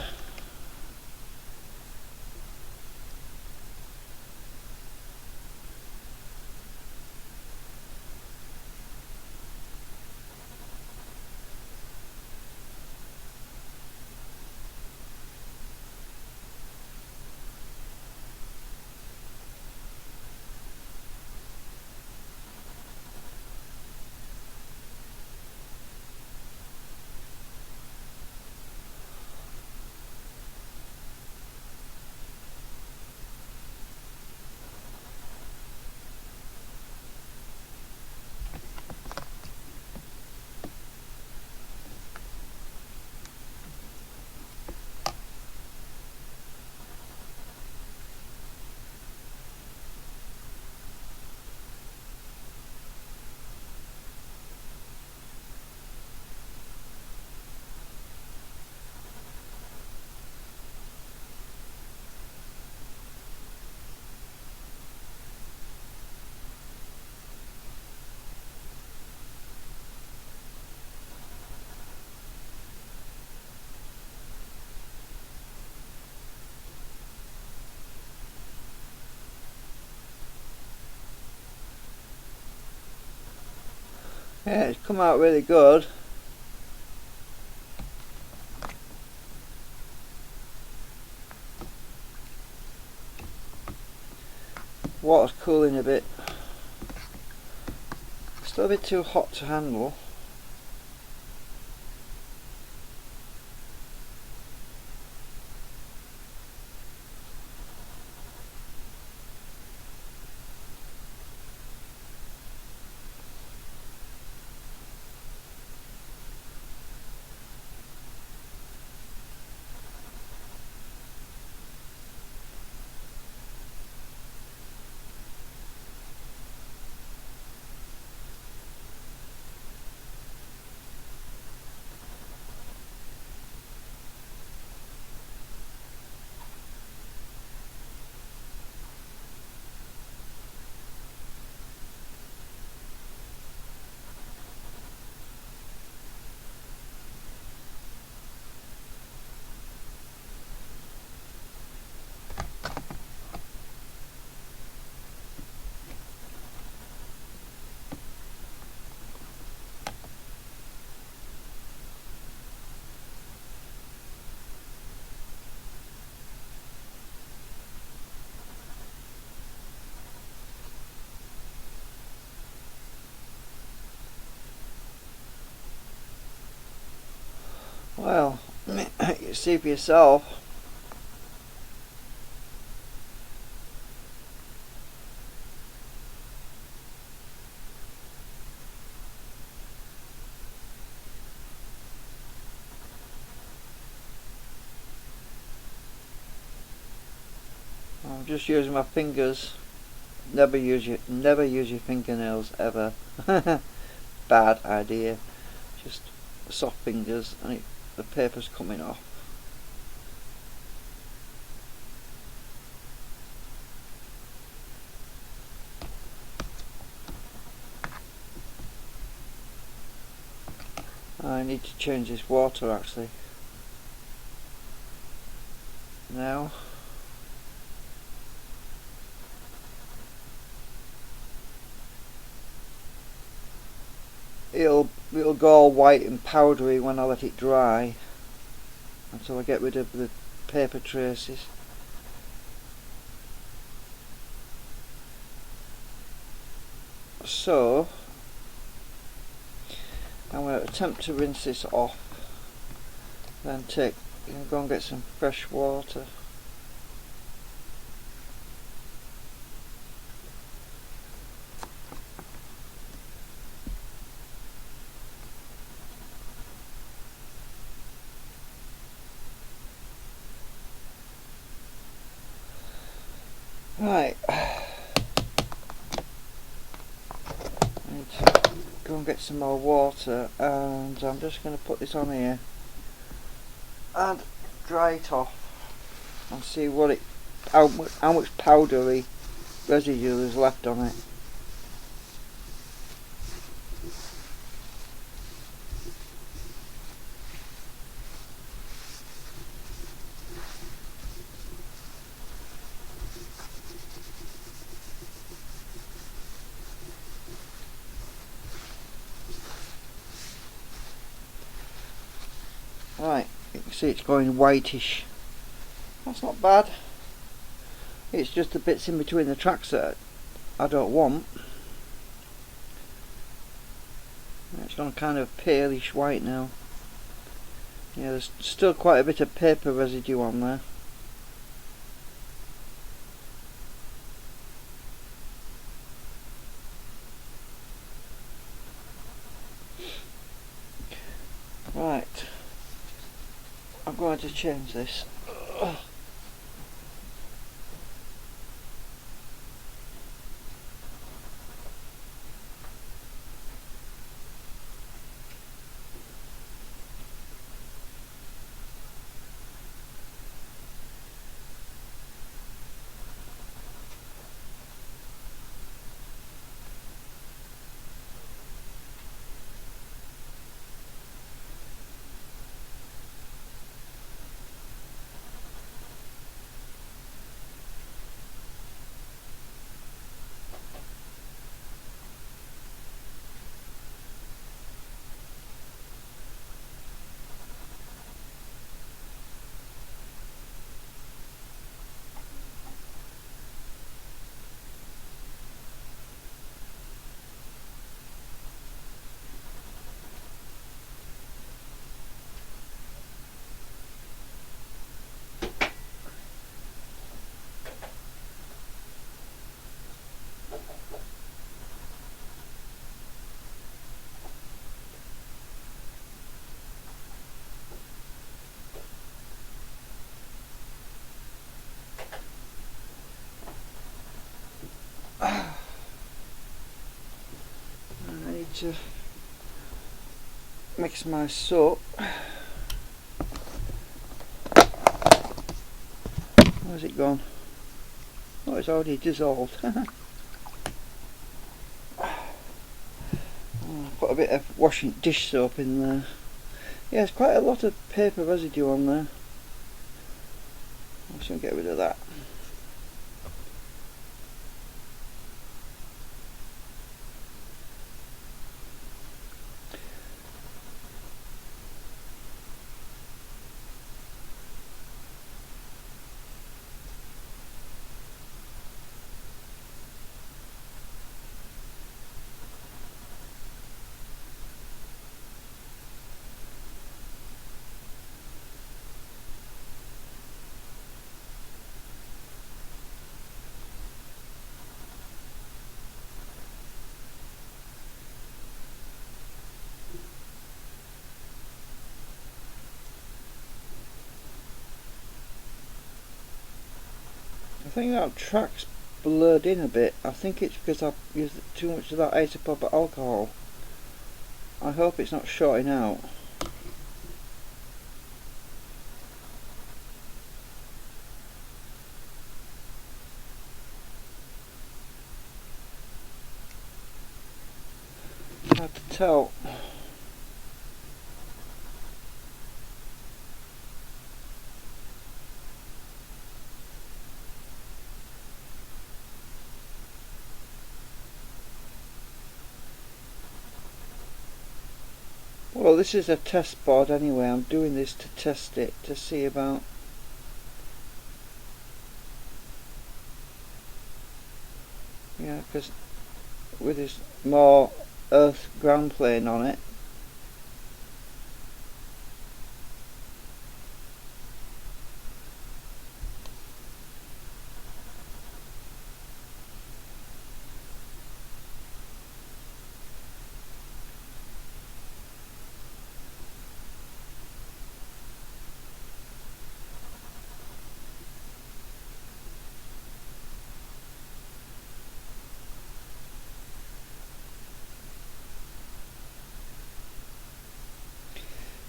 A: Yeah, it's come out really good. Water's cooling a bit. Still a bit too hot to handle. Well, you see for yourself. I'm just using my fingers. Never use your fingernails ever. Bad idea. Just soft fingers and the paper's coming off. I need to change this water actually. Now. It'll go all white and powdery when I let it dry until I get rid of the paper traces. So I'm going to attempt to rinse this off, then go and get some fresh water. Right, I need to go and get some more water, and I'm just going to put this on here and dry it off and see how much powdery residue is left on it. Right, you can see it's going whitish. That's not bad. It's just the bits in between the tracks that I don't want. It's gone kind of palish white now. Yeah, there's still quite a bit of paper residue on there. Right, I'm going to change this. I need to mix my soap. Where's it gone? Oh, it's already dissolved. Put a bit of washing dish soap in there. Yeah, there's quite a lot of paper residue on there. I should get rid of that. I think that track's blurred in a bit. I think it's because I've used too much of that isopropyl alcohol. I hope it's not shorting out. Hard to tell. Well, this is a test board anyway. I'm doing this to test it, to see about because with this more earth ground plane on it,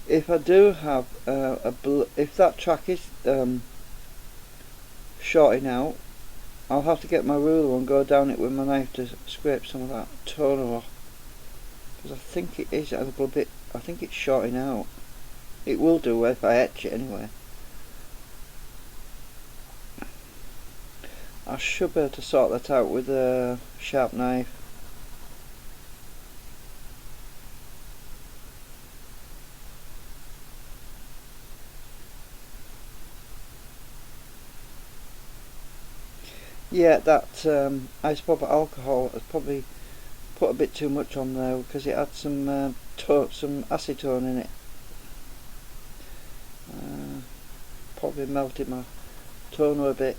A: if I do have if that track is shorting out, I'll have to get my ruler and go down it with my knife to scrape some of that toner off, because I think it is a little bit, I think it's shorting out. It will do if I etch it anyway. I should be able to sort that out with a sharp knife. Yeah, that isopropyl alcohol has probably put a bit too much on there, because it had some some acetone in it. Probably melted my toner a bit.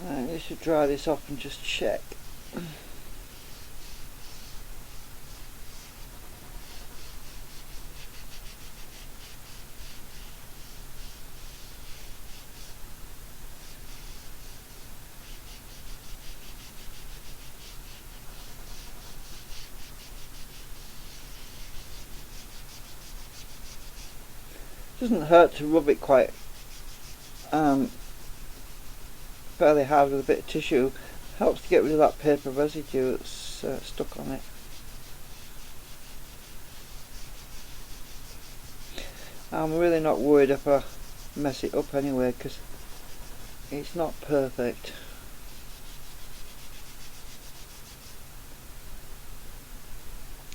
A: I should dry this off and just check. Doesn't hurt to rub it quite fairly hard with a bit of tissue. Helps to get rid of that paper residue that's stuck on it. I'm really not worried if I mess it up anyway, because it's not perfect.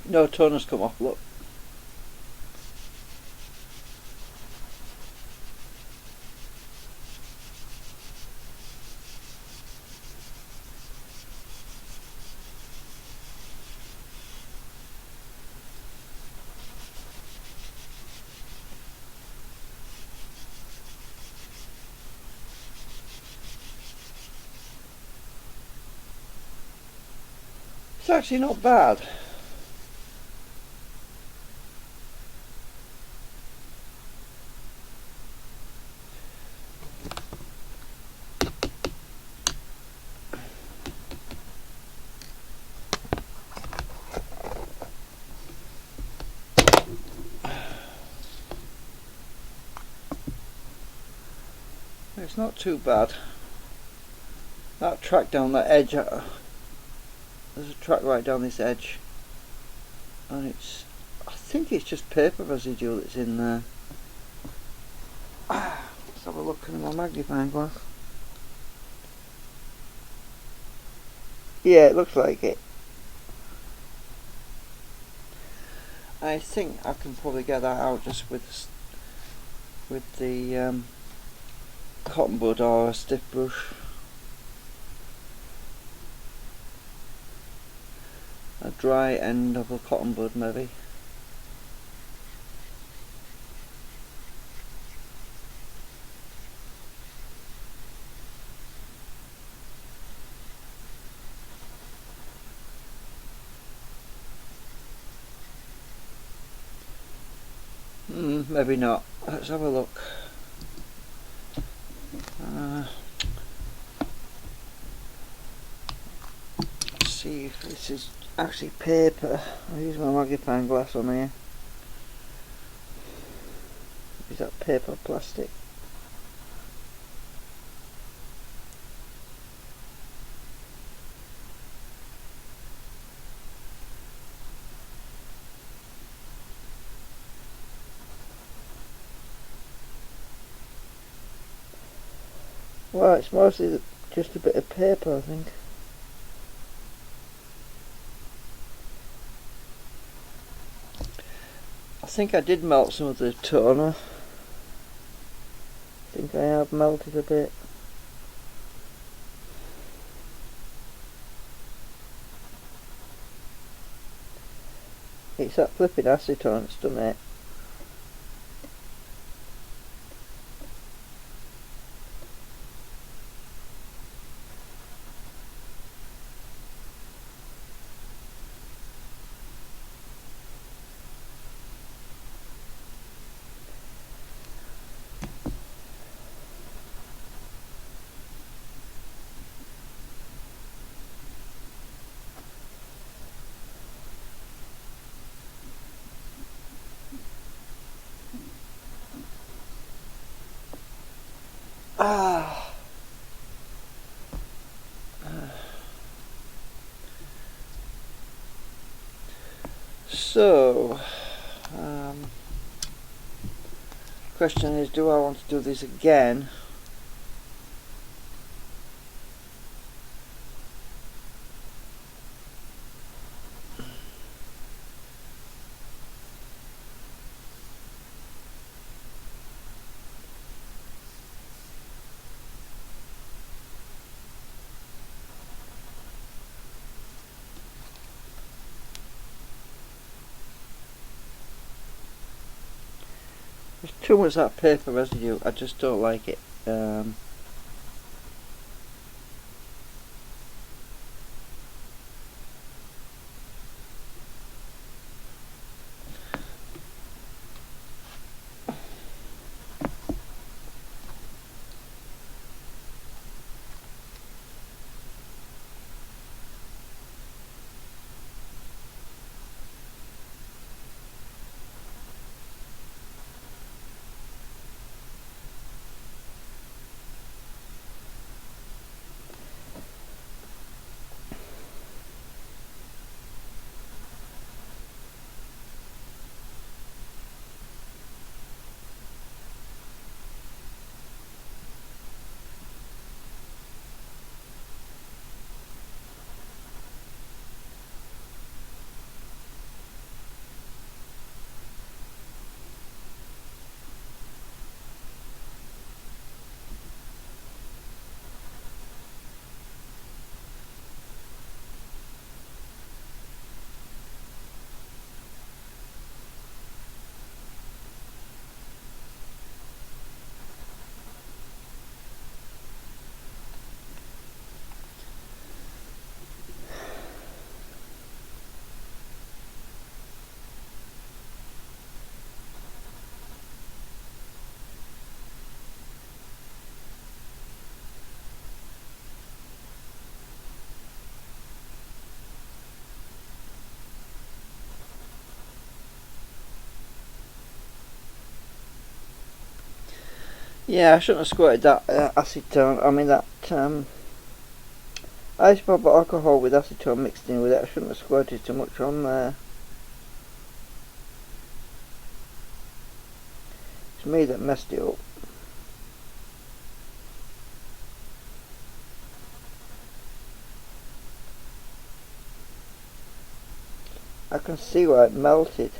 A: No toner's come off, look. It's actually not bad. It's not too bad. That track down that edge, there's a track right down this edge, and I think it's just paper residue that's in there. Let's have a look in my magnifying glass. Yeah, it looks like it. I think I can probably get that out just with the cotton bud or a stiff brush. A dry end of a cotton bud maybe. Maybe not. Let's have a look. Let's see if this is actually paper. I'll use my magnifying glass on here. Is that paper or plastic? Well, it's mostly just a bit of paper, I think. I think I did melt some of the toner. I think I have melted a bit. It's that flipping acetone that's done it. Ah. So, question is, do I want to do this again? There's too much of that paper residue. I just don't like it. Yeah, I shouldn't have squirted that acetone. I mean that isopropanol alcohol with acetone mixed in with it. I shouldn't have squirted too much on there. It's me that messed it up. I can see where it melted.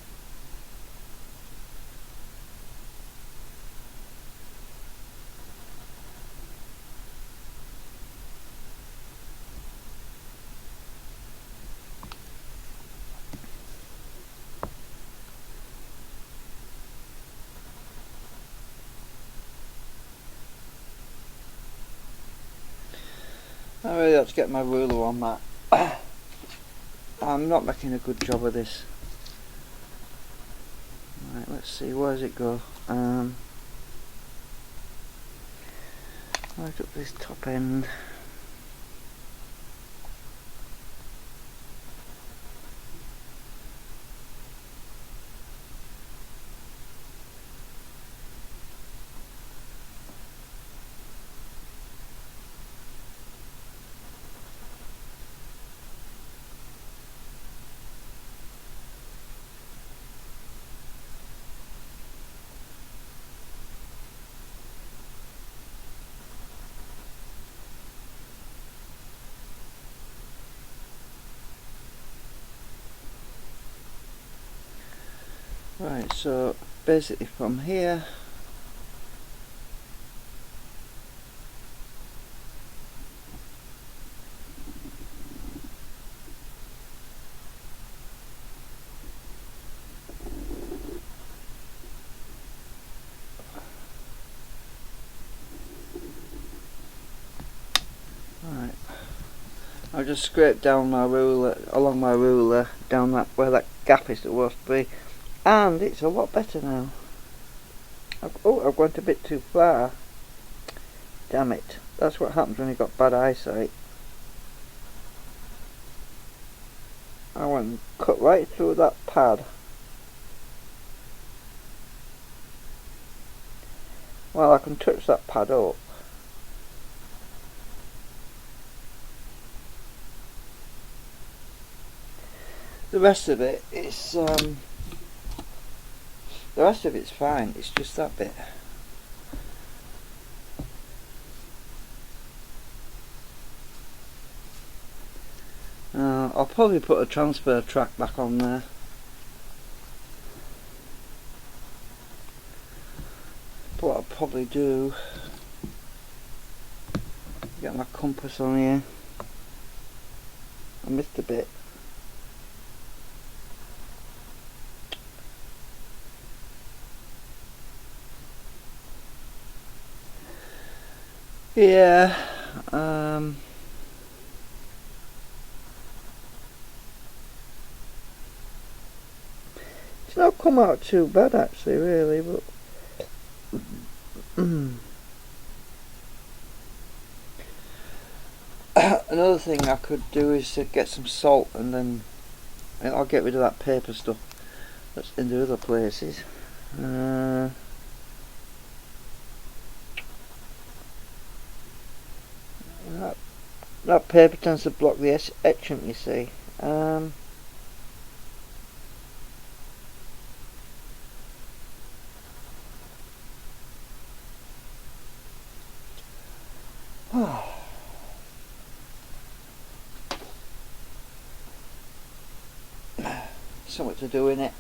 A: I really ought to get my ruler on that. I'm not making a good job of this. Right, let's see, where does it go? Right up this top end. Right, so basically from here I just scrape down my ruler, along my ruler, down that where that gap is supposed to be, and it's a lot better now. I've went a bit too far. Damn it. That's what happens when you've got bad eyesight. I went and cut right through that pad. Well, I can touch that pad up. The rest of it is the rest of it's fine. It's just that bit. I'll probably put a transfer track back on there. But what I'll probably do, get my compass on here. I missed a bit. Yeah, it's not come out too bad actually, really, but another thing I could do is to get some salt, and then I'll get rid of that paper stuff that's in the other places. That paper tends to block the etchant, you see. Something to do in it.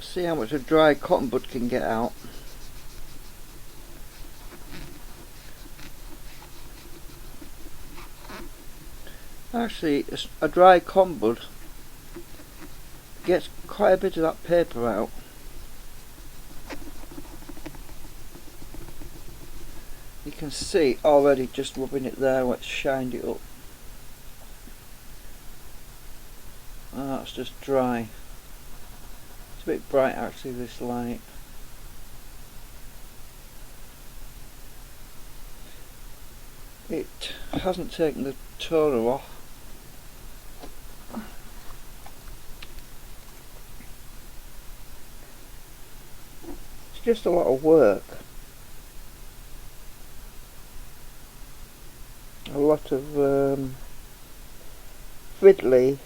A: See how much a dry cotton bud can get out. Actually, a dry cotton bud gets quite a bit of that paper out. You can see already just rubbing it there where it's shined it up. Oh, that's just dry. It's a bit bright actually, this light. It hasn't taken the toner off. It's just a lot of work. A lot of fiddly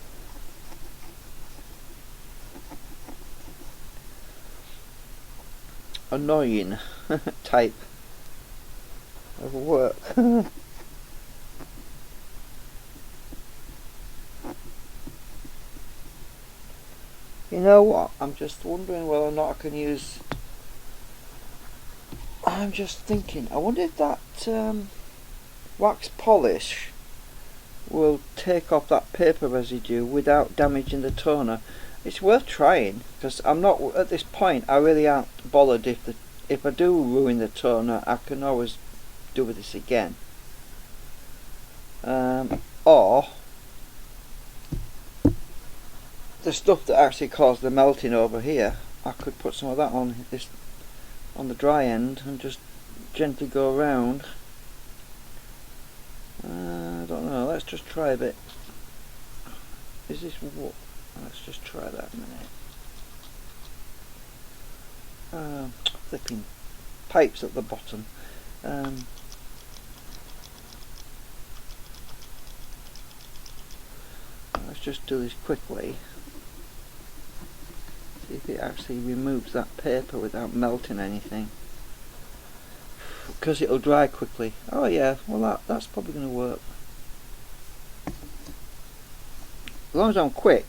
A: annoying type of work. You know what? I'm just wondering whether or not I can use. I'm just thinking. I wonder if that wax polish will take off that paper residue without damaging the toner. It's worth trying, because I'm not at this point. I really aren't bothered if I do ruin the toner. I can always do this again. Or the stuff that actually caused the melting over here, I could put some of that on the dry end and just gently go around. I don't know, let's just try a bit. Is this what? Let's just try that a minute. Flipping pipes at the bottom. Let's just do this quickly. See if it actually removes that paper without melting anything. Because it'll dry quickly. Oh yeah, well that's probably going to work. As long as I'm quick.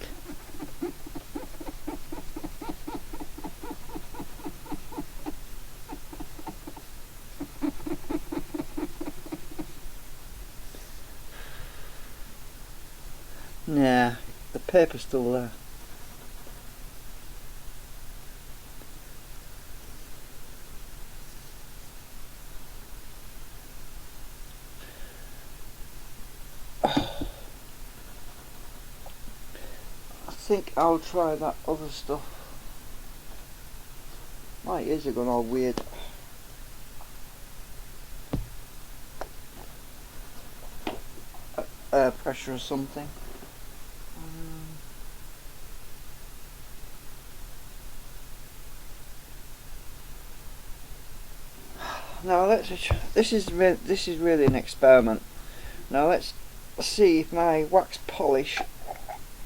A: Nah, the paper's still there. I think I'll try that other stuff. My ears are going all weird. Air pressure or something. Now this is really an experiment. Now let's see if my wax polish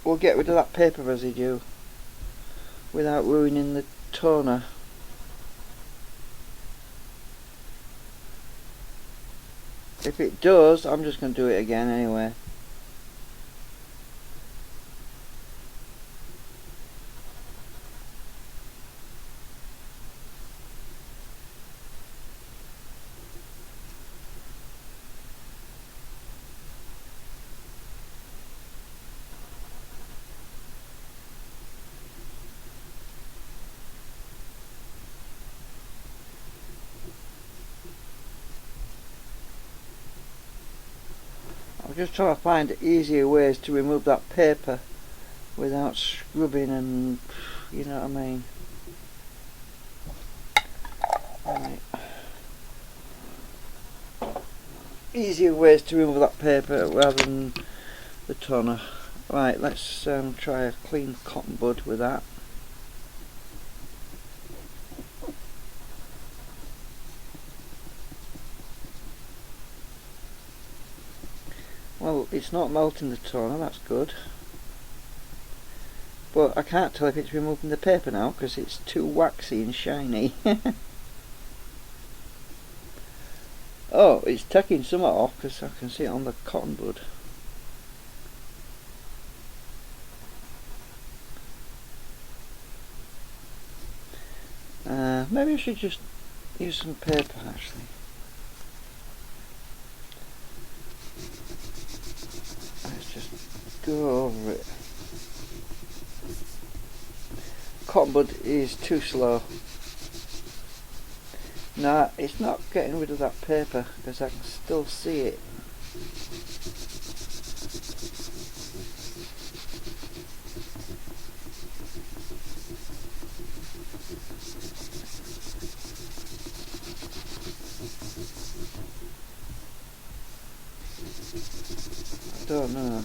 A: will get rid of that paper residue without ruining the toner. If it does, I'm just going to do it again anyway. I'm just trying to find easier ways to remove that paper without scrubbing and, you know what I mean. Right. Easier ways to remove that paper rather than the toner. Right, let's try a clean cotton bud with that. Well, it's not melting the toner, that's good. But I can't tell if it's removing the paper now because it's too waxy and shiny. Oh, it's taking some off because I can see it on the cotton bud. Maybe I should just use some paper actually. Let's just go over it. Cotton bud is too slow. Nah, it's not getting rid of that paper because I can still see it. I don't know.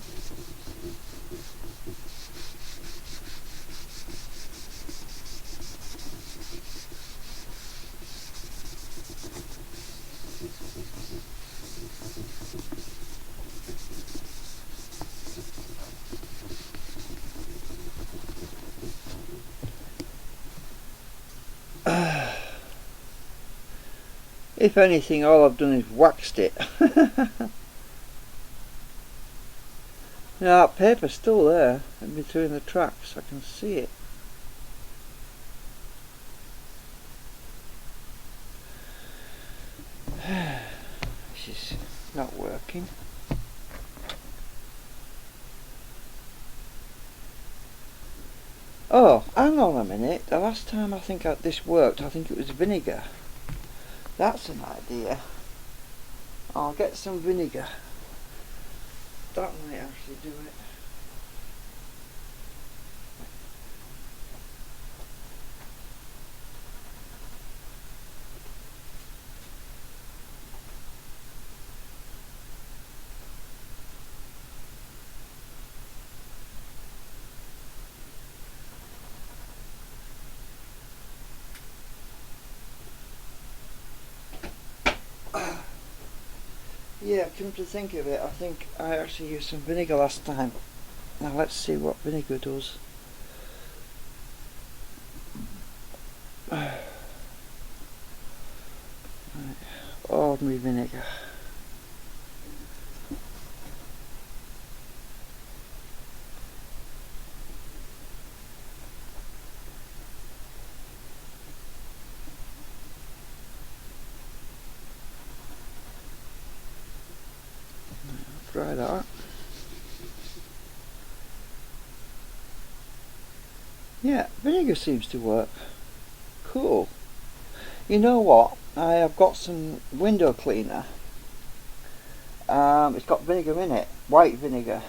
A: If anything, all I've done is waxed it. Now that paper's still there in between the tracks, I can see it. this is not working. Oh, hang on a minute. The last time I think this worked, I think it was vinegar. That's an idea. I'll get some vinegar. That might actually do it. Yeah, come to think of it, I think I actually used some vinegar last time. Now let's see what vinegar does. Right. Ordinary vinegar. Try that. Yeah, vinegar seems to work. Cool. You know what? I have got some window cleaner. It's got vinegar in it, white vinegar.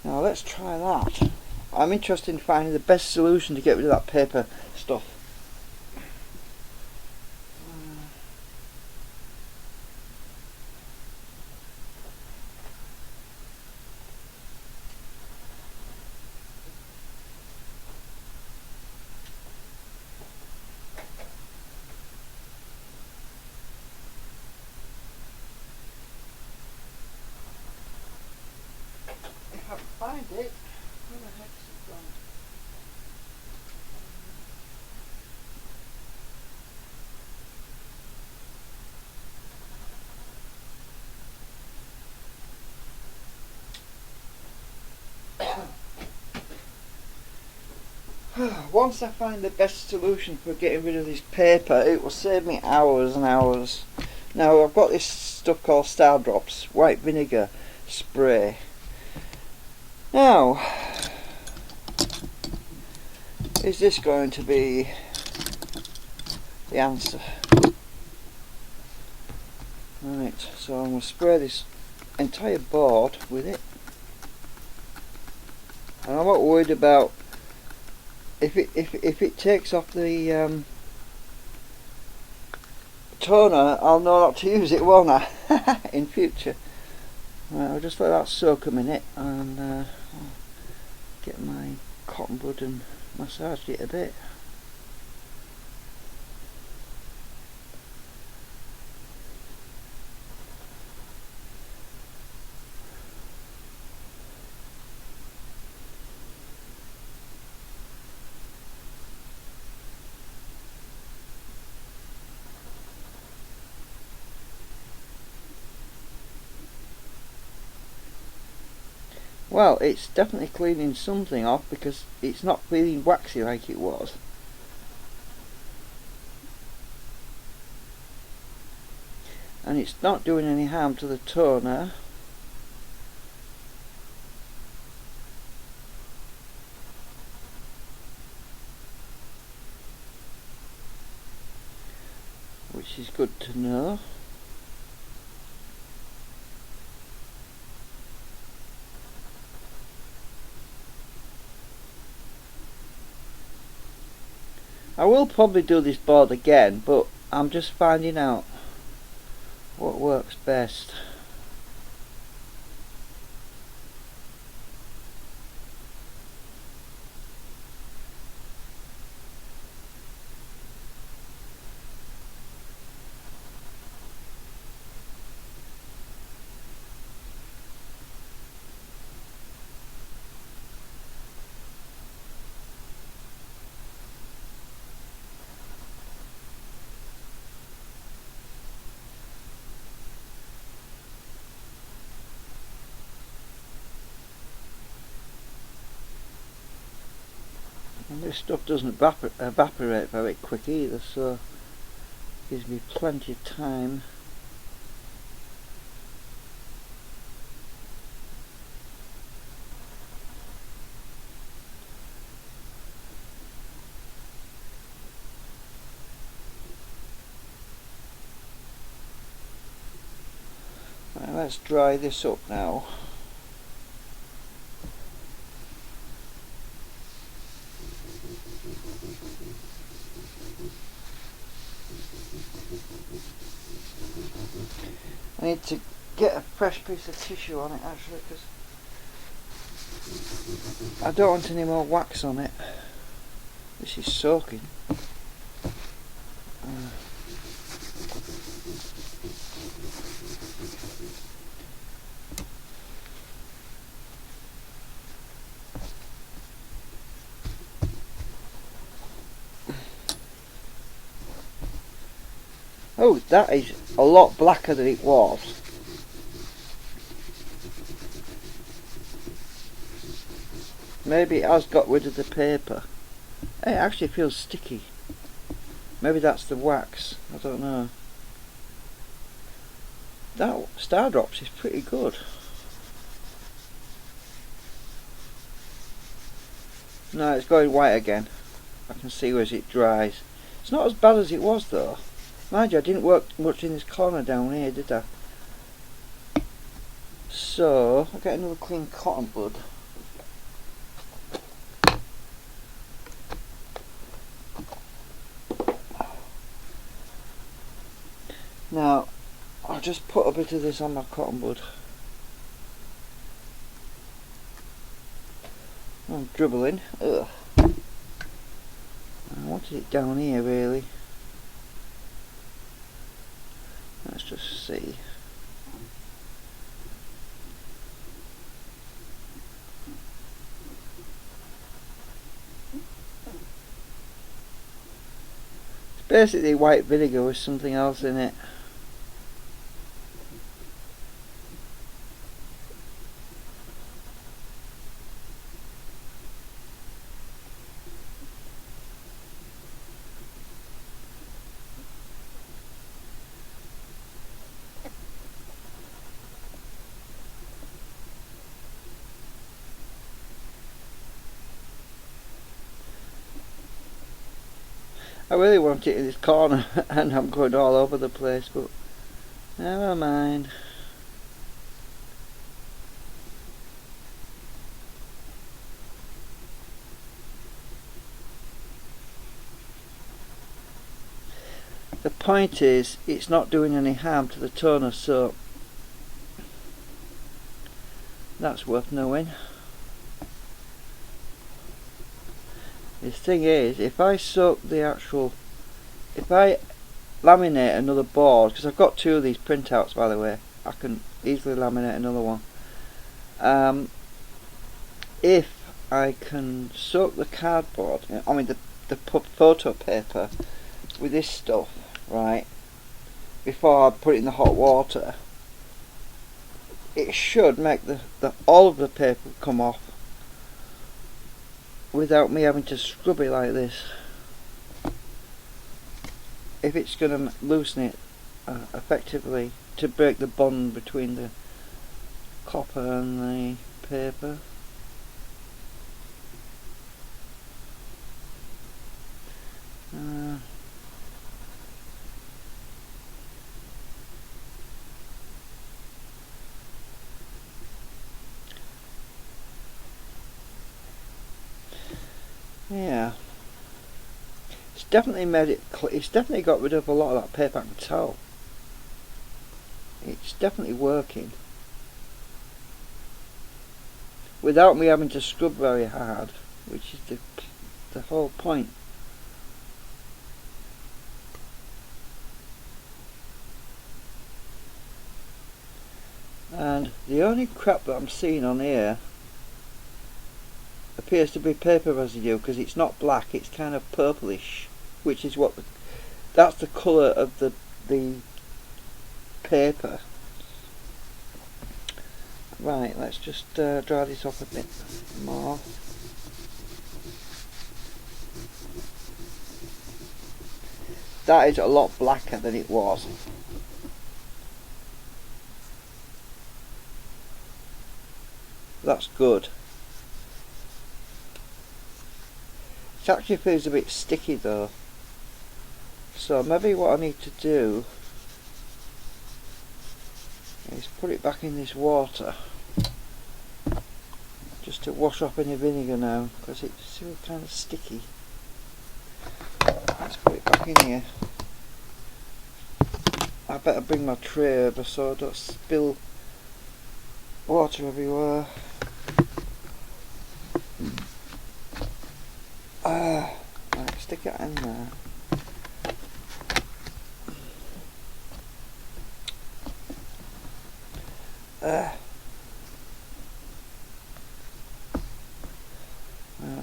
A: Now let's try that. I'm interested in finding the best solution to get rid of that paper stuff. If I can find it, where the heck's it gone? Once I find the best solution for getting rid of this paper, it will save me hours and hours. Now I've got this stuff called Star Drops, white vinegar spray. Now, is this going to be the answer? Right, so I'm going to spray this entire board with it. And I'm not worried about if it takes off the toner. I'll know not to use it, won't I? In future. Right, I'll just let that soak a minute and I'll get my cotton bud and massage it a bit. Well, it's definitely cleaning something off because it's not feeling waxy like it was. And it's not doing any harm to the toner. Which is good to know. I will probably do this board again, but I'm just finding out what works best. And this stuff doesn't evaporate very quick either, so it gives me plenty of time Let's dry this up now. I need to get a fresh piece of tissue on it actually, because I don't want any more wax on it. This is soaking. Oh, that is a lot blacker than it was. Maybe it has got rid of the paper. It actually feels sticky. Maybe that's the wax, I don't know. That Star Drops is pretty good. No, it's going white again. I can see as it dries. It's not as bad as it was though. Mind you, I didn't work much in this corner down here, did I? So, I'll get another clean cotton bud. Now, I'll just put a bit of this on my cotton bud. I'm dribbling. Ugh. I wanted it down here really. Let's just see. It's basically white vinegar with something else in it. I really want it in this corner and I'm going all over the place, but never mind. The point is, it's not doing any harm to the toner, so that's worth knowing. The thing is, if I laminate another board, because I've got two of these printouts by the way, I can easily laminate another one. If I can soak the cardboard, I mean the photo paper with this stuff, right, before I put it in the hot water, it should make all of the paper come off without me having to scrub it like this. If it's going to loosen it effectively to break the bond between the copper and the paper. Yeah, it's definitely made it. It's definitely got rid of a lot of that paper. I can tell. It's definitely working without me having to scrub very hard, which is the whole point. And the only crap that I'm seeing on here appears to be paper residue, because it's not black, it's kind of purplish, which is what that's the colour of the paper. Right, let's just dry this off a bit more. That is a lot blacker than it was. That's good. It actually feels a bit sticky though, so maybe what I need to do is put it back in this water just to wash off any vinegar now, because it's still kind of sticky. Let's put it back in here. I better bring my tray over so I don't spill water everywhere. Right, stick it in there.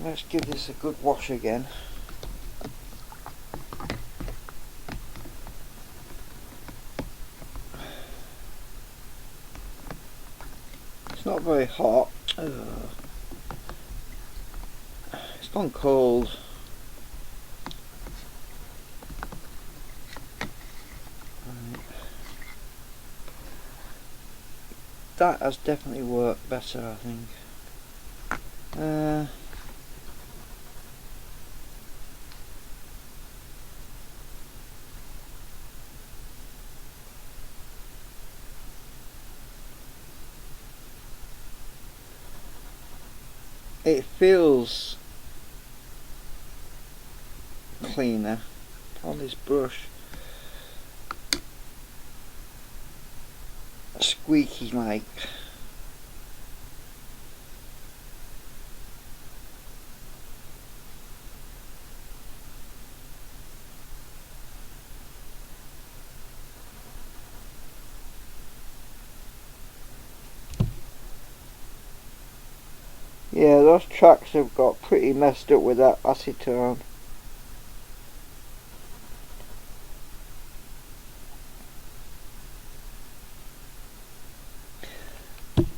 A: Let's give this a good wash again. It's not very hot. It's gone cold. Right. That has definitely worked better, I think. It feels cleaner on this brush. Squeaky like. Yeah, those tracks have got pretty messed up with that acetone.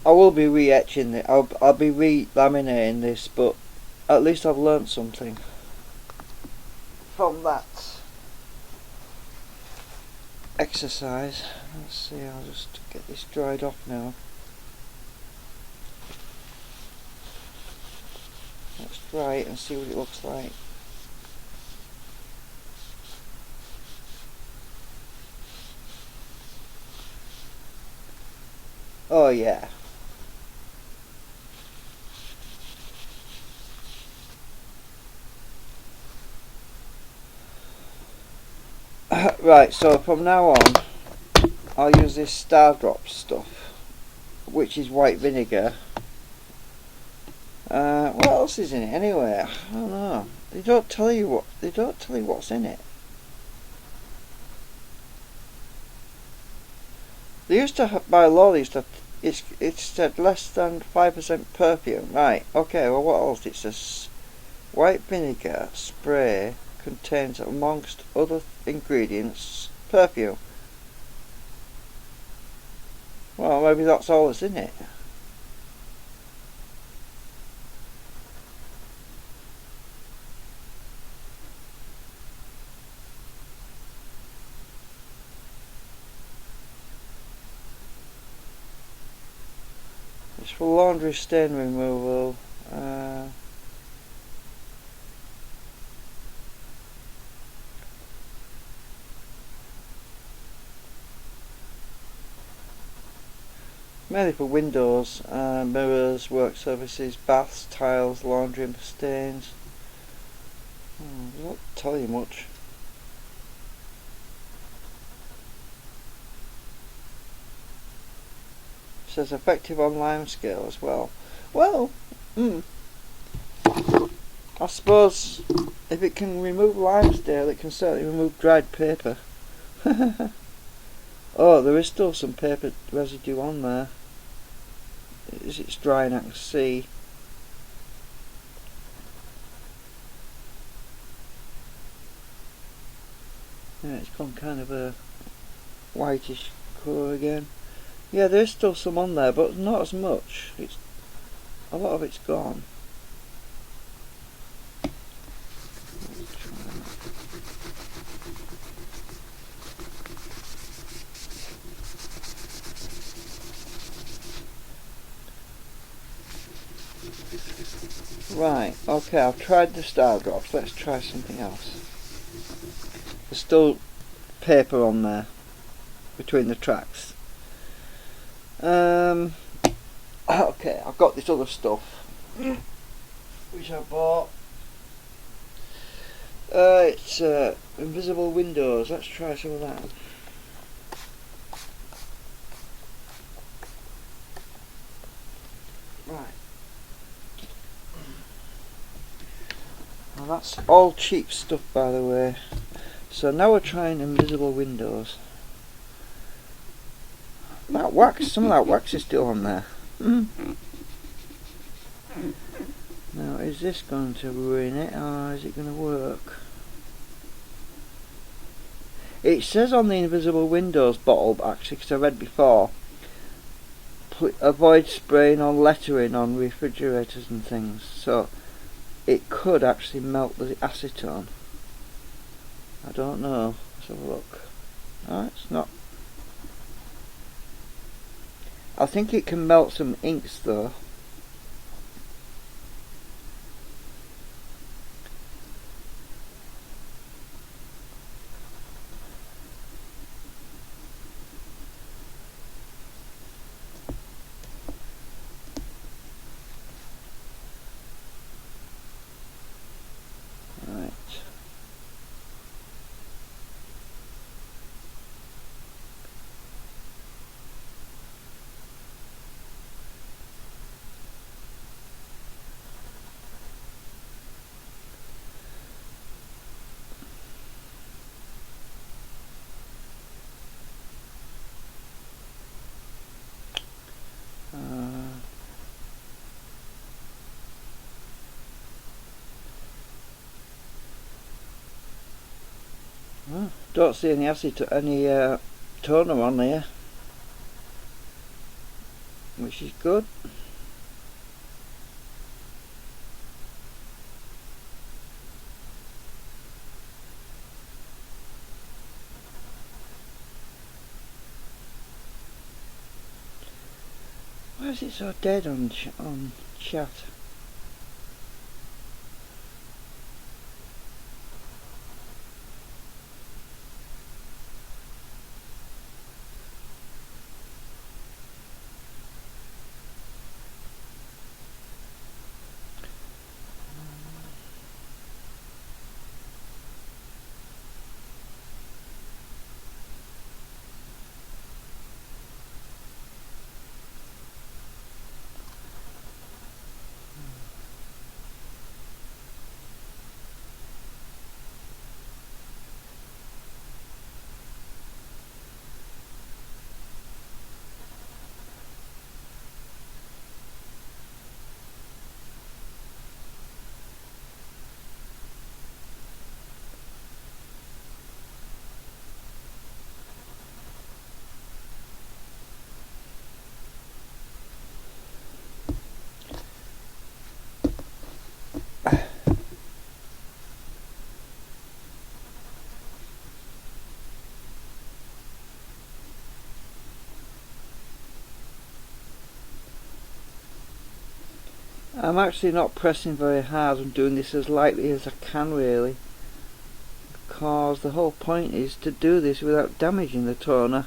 A: I will be re-etching it. I'll be re-laminating this, but at least I've learnt something from that exercise. Let's see, I'll just get this dried off now. Let's dry it and see what it looks like. Oh yeah. Right, so from now on I'll use this Star Drop stuff, which is white vinegar. What else is in it anyway? I don't know. They don't tell you what's in it. They used to have, by law, it said less than 5% perfume. Right, okay, well what else? It says white vinegar spray contains, amongst other ingredients, perfume. Well, maybe that's all that's in it. It's for laundry stain removal. Mainly for windows, mirrors, work surfaces, baths, tiles, laundry and stains. It doesn't tell you much. It says effective on lime scale as well. Well, I suppose if it can remove lime scale, it can certainly remove dried paper. Oh, there is still some paper residue on there. It's drying, I can see. Yeah, it's gone kind of a whitish colour again. Yeah, there's still some on there, but not as much. A lot of it's gone. Right, okay, I've tried the Star Drops. Let's try something else. There's still paper on there between the tracks. Okay, I've got this other stuff which I bought. It's invisible windows. Let's try some of that. Right. Well, that's all cheap stuff, by the way. So now we're trying invisible windows. That wax, some of that wax is still on there. Now, is this going to ruin it, or is it going to work? It says on the invisible windows bottle, actually, because I read before, avoid spraying on lettering on refrigerators and things. So it could actually melt the acetone. I don't know. Let's have a look. No, it's not. I think it can melt some inks though. Right. Don't see any toner on there, which is good. Why is it so dead on chat? I'm actually not pressing very hard. I'm doing this as lightly as I can, really, because the whole point is to do this without damaging the toner.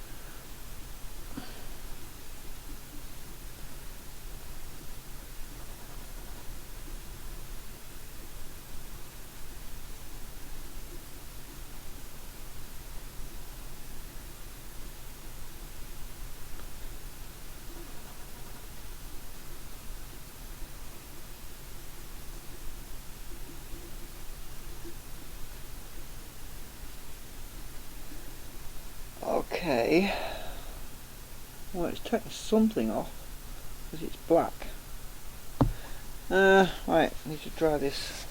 A: Okay, well, it's taking something off because it's black. Right, need to try this.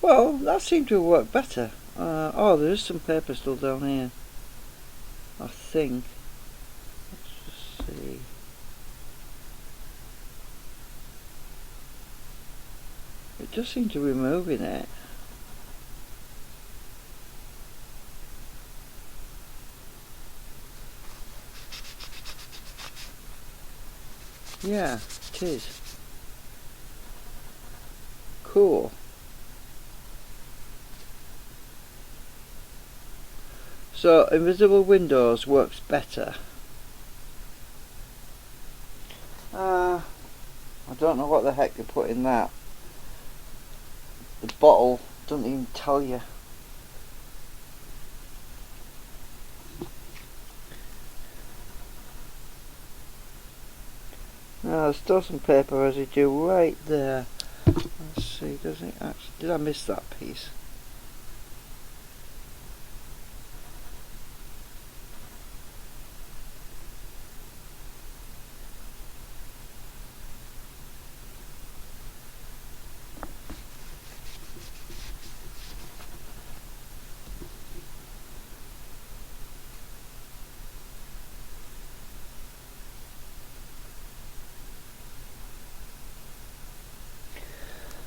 A: Well, that seemed to have worked better. Oh, there is some paper still down here, I think. Let's just see. It does seem to be removing it. Yeah, it is. cool. So invisible windows works better. I don't know what the heck they put in that. The bottle doesn't even tell you. Now there's still some paper residue right there. Let's see, does it actually, did I miss that piece?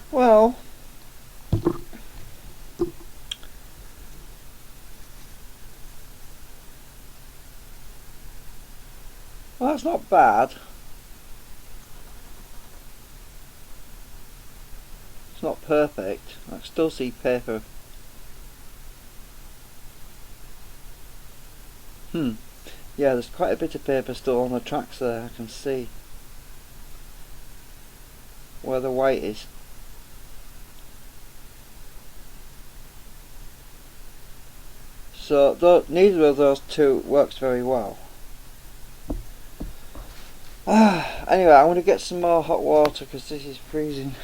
A: Well, that's not bad. It's not perfect. I can still see paper. Yeah, there's quite a bit of paper still on the tracks there. I can see where the white is. So neither of those two works very well. Anyway, I'm going to get some more hot water because this is freezing.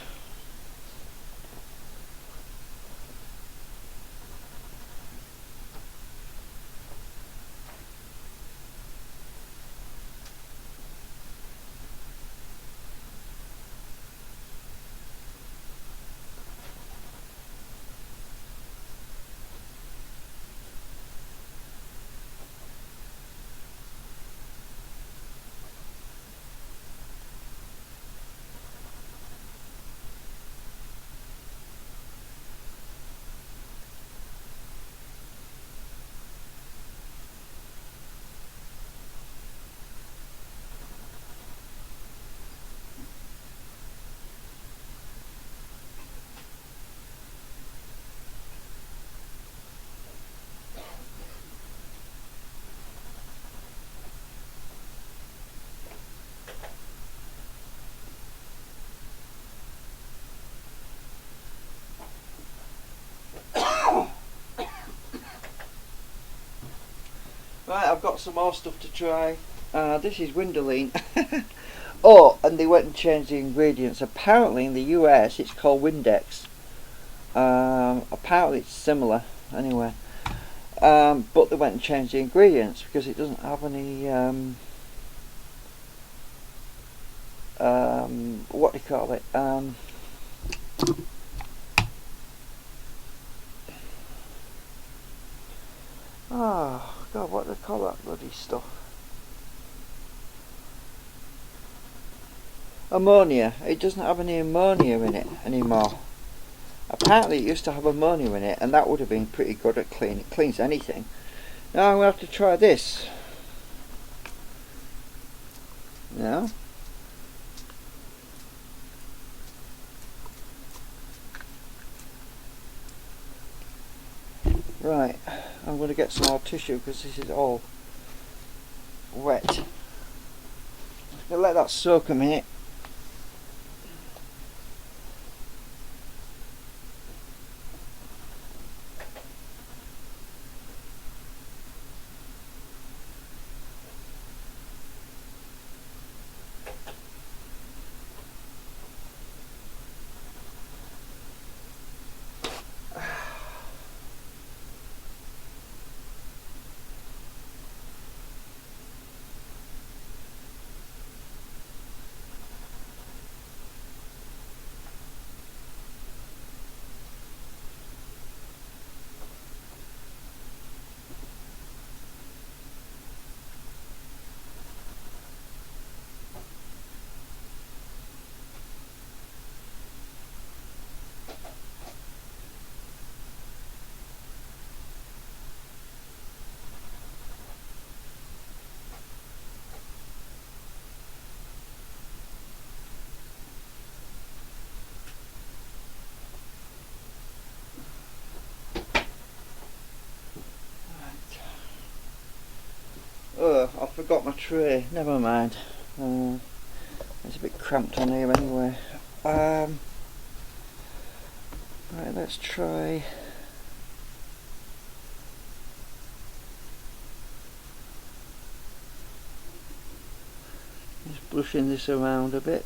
A: Right, I've got some more stuff to try. This is Windoline. Oh, and they went and changed the ingredients. Apparently in the US it's called Windex. Apparently it's similar anyway. But they went and changed the ingredients because it doesn't have any what do you call it? Oh God, what do they call that bloody stuff? Ammonia. It doesn't have any ammonia in it anymore. Apparently it used to have ammonia in it, and that would have been pretty good at cleaning. It cleans anything. Now I'm going to have to try this. Now. Right, I'm going to get some more tissue because this is all wet. I'm going to let that soak a minute. forgot my tray. Never mind. It's a bit cramped on here anyway. Right, let's try. Just brushing this around a bit.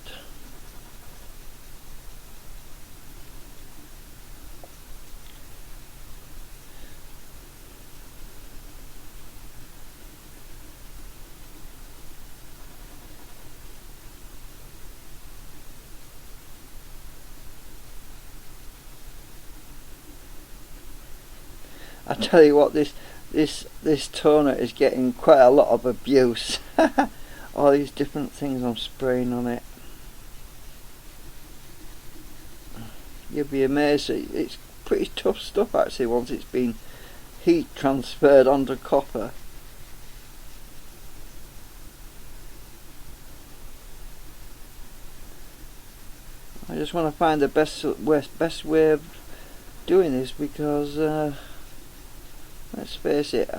A: I tell you what, this toner is getting quite a lot of abuse. All these different things I'm spraying on it. You'll be amazed. It's pretty tough stuff actually once it's been heat transferred onto copper. I just want to find the best way of doing this, because let's face it,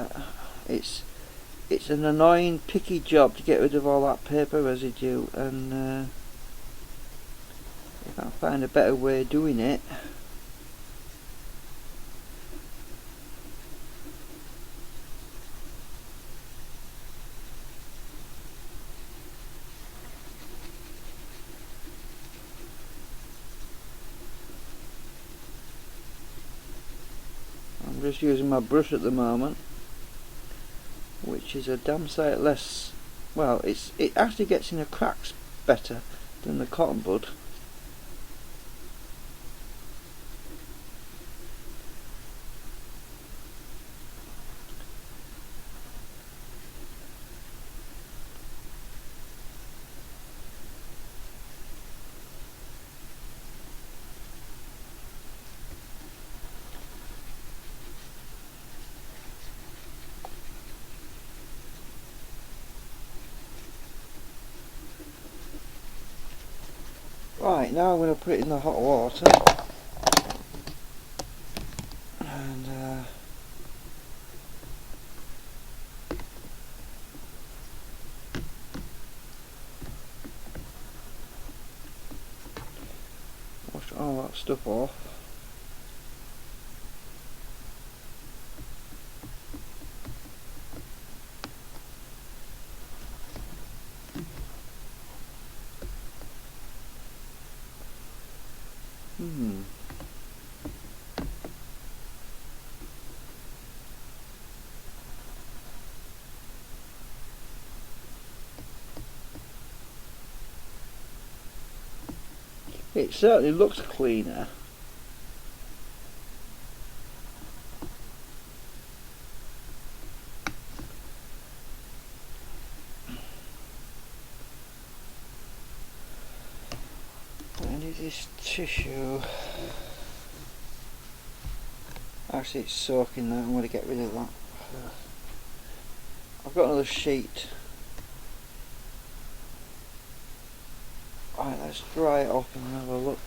A: it's an annoying picky job to get rid of all that paper residue, and if I find a better way of doing it. I'm just using my brush at the moment, which is a damn sight less, well, it actually gets in the cracks better than the cotton bud. Right, now I'm going to put it in the hot water, and wash all that stuff off. It certainly looks cleaner. I need this tissue. Actually, it's soaking now. I'm going to get rid of that. I've got another sheet. Right, let's dry it off and have a look.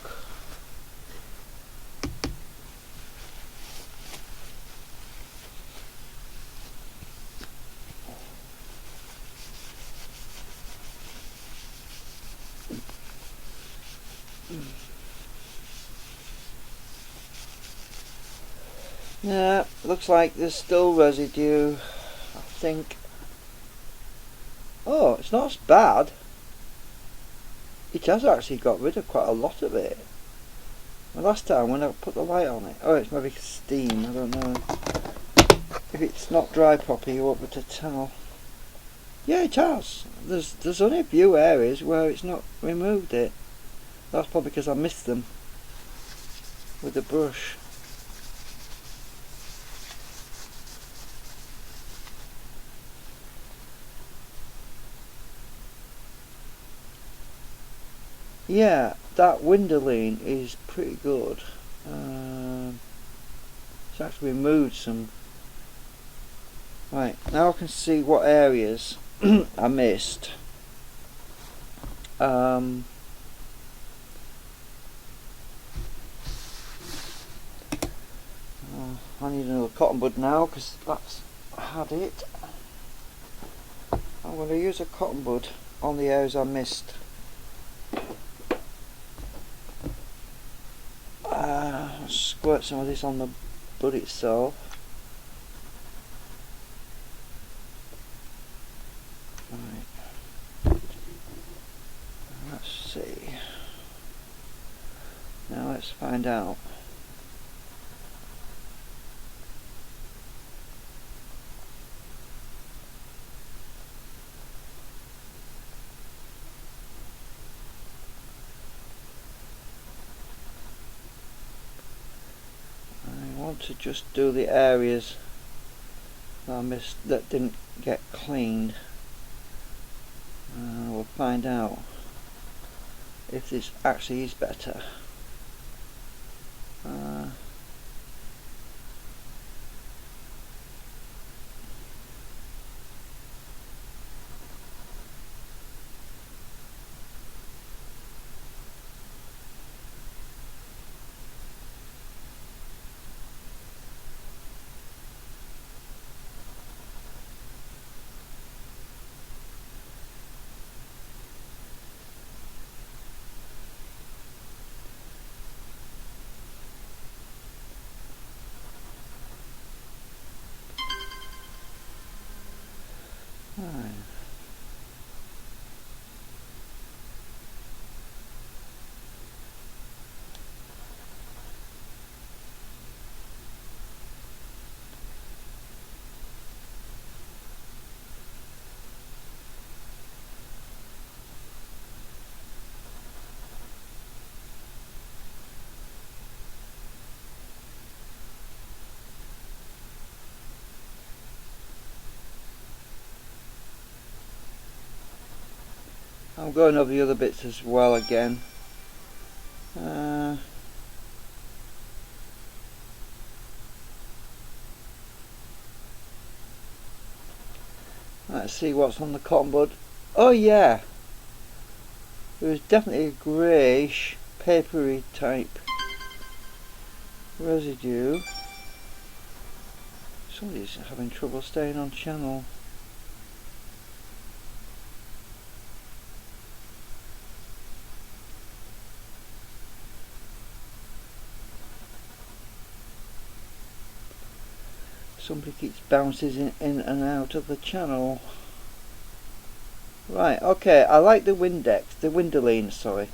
A: Yeah, looks like there's still residue, I think. Oh, it's not as bad. It has actually got rid of quite a lot of it. The last time when I put the light on it, oh, it's maybe steam, I don't know. If it's not dry properly, you won't be able to tell. Yeah, it has. There's only a few areas where it's not removed it. That's probably because I missed them with the brush. Yeah, that windowline is pretty good. It's actually removed some. Right, now I can see what areas I missed. I need another cotton bud now, because that's had it. I'm going to use a cotton bud on the areas I missed. Squirt some of this on the bud itself. Right. Let's see. Now let's find out. I want to just do the areas that I missed that didn't get cleaned. We'll find out if this actually is better. Right. I'm going over the other bits as well again. Let's see what's on the cotton bud. Oh yeah, there was definitely a greyish, papery type residue. Somebody's having trouble staying on channel. Somebody keeps bouncing in and out of the channel. Right, okay, I like the Windoline, sorry.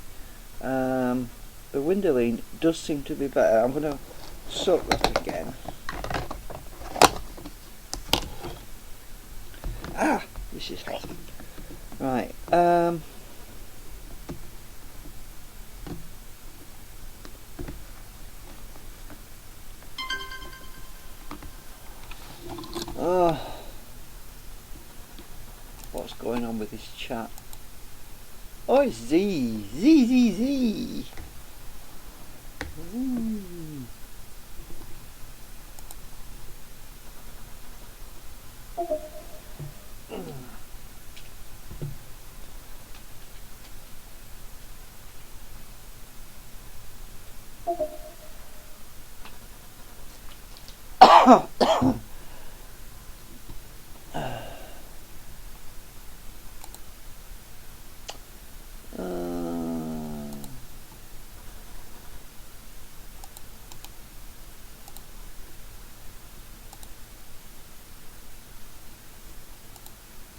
A: The Windoline does seem to be better. I'm going to soak that again. Ah, this is hot. Right, what's going on with this chat? Oh, it's Z. Z, Z, Z.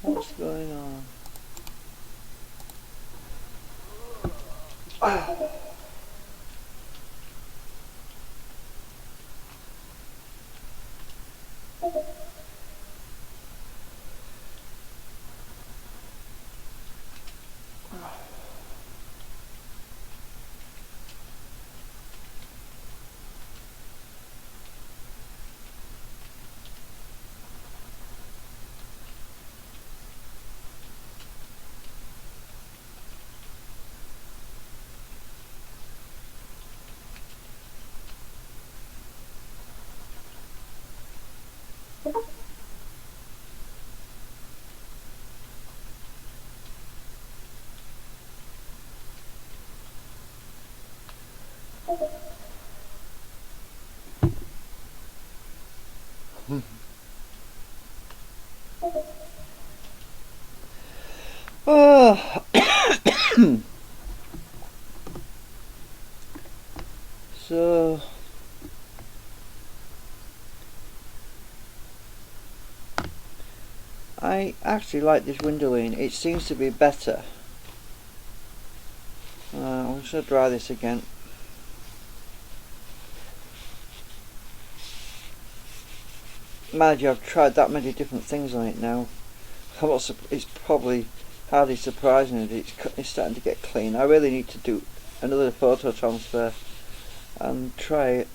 A: What's going on? Oh. So I actually like this windowing. It seems to be better. I'm just going to dry this again. Mind you, I've tried that many different things on it now. It's probably hardly surprising that it's starting to get clean. I really need to do another photo transfer and try it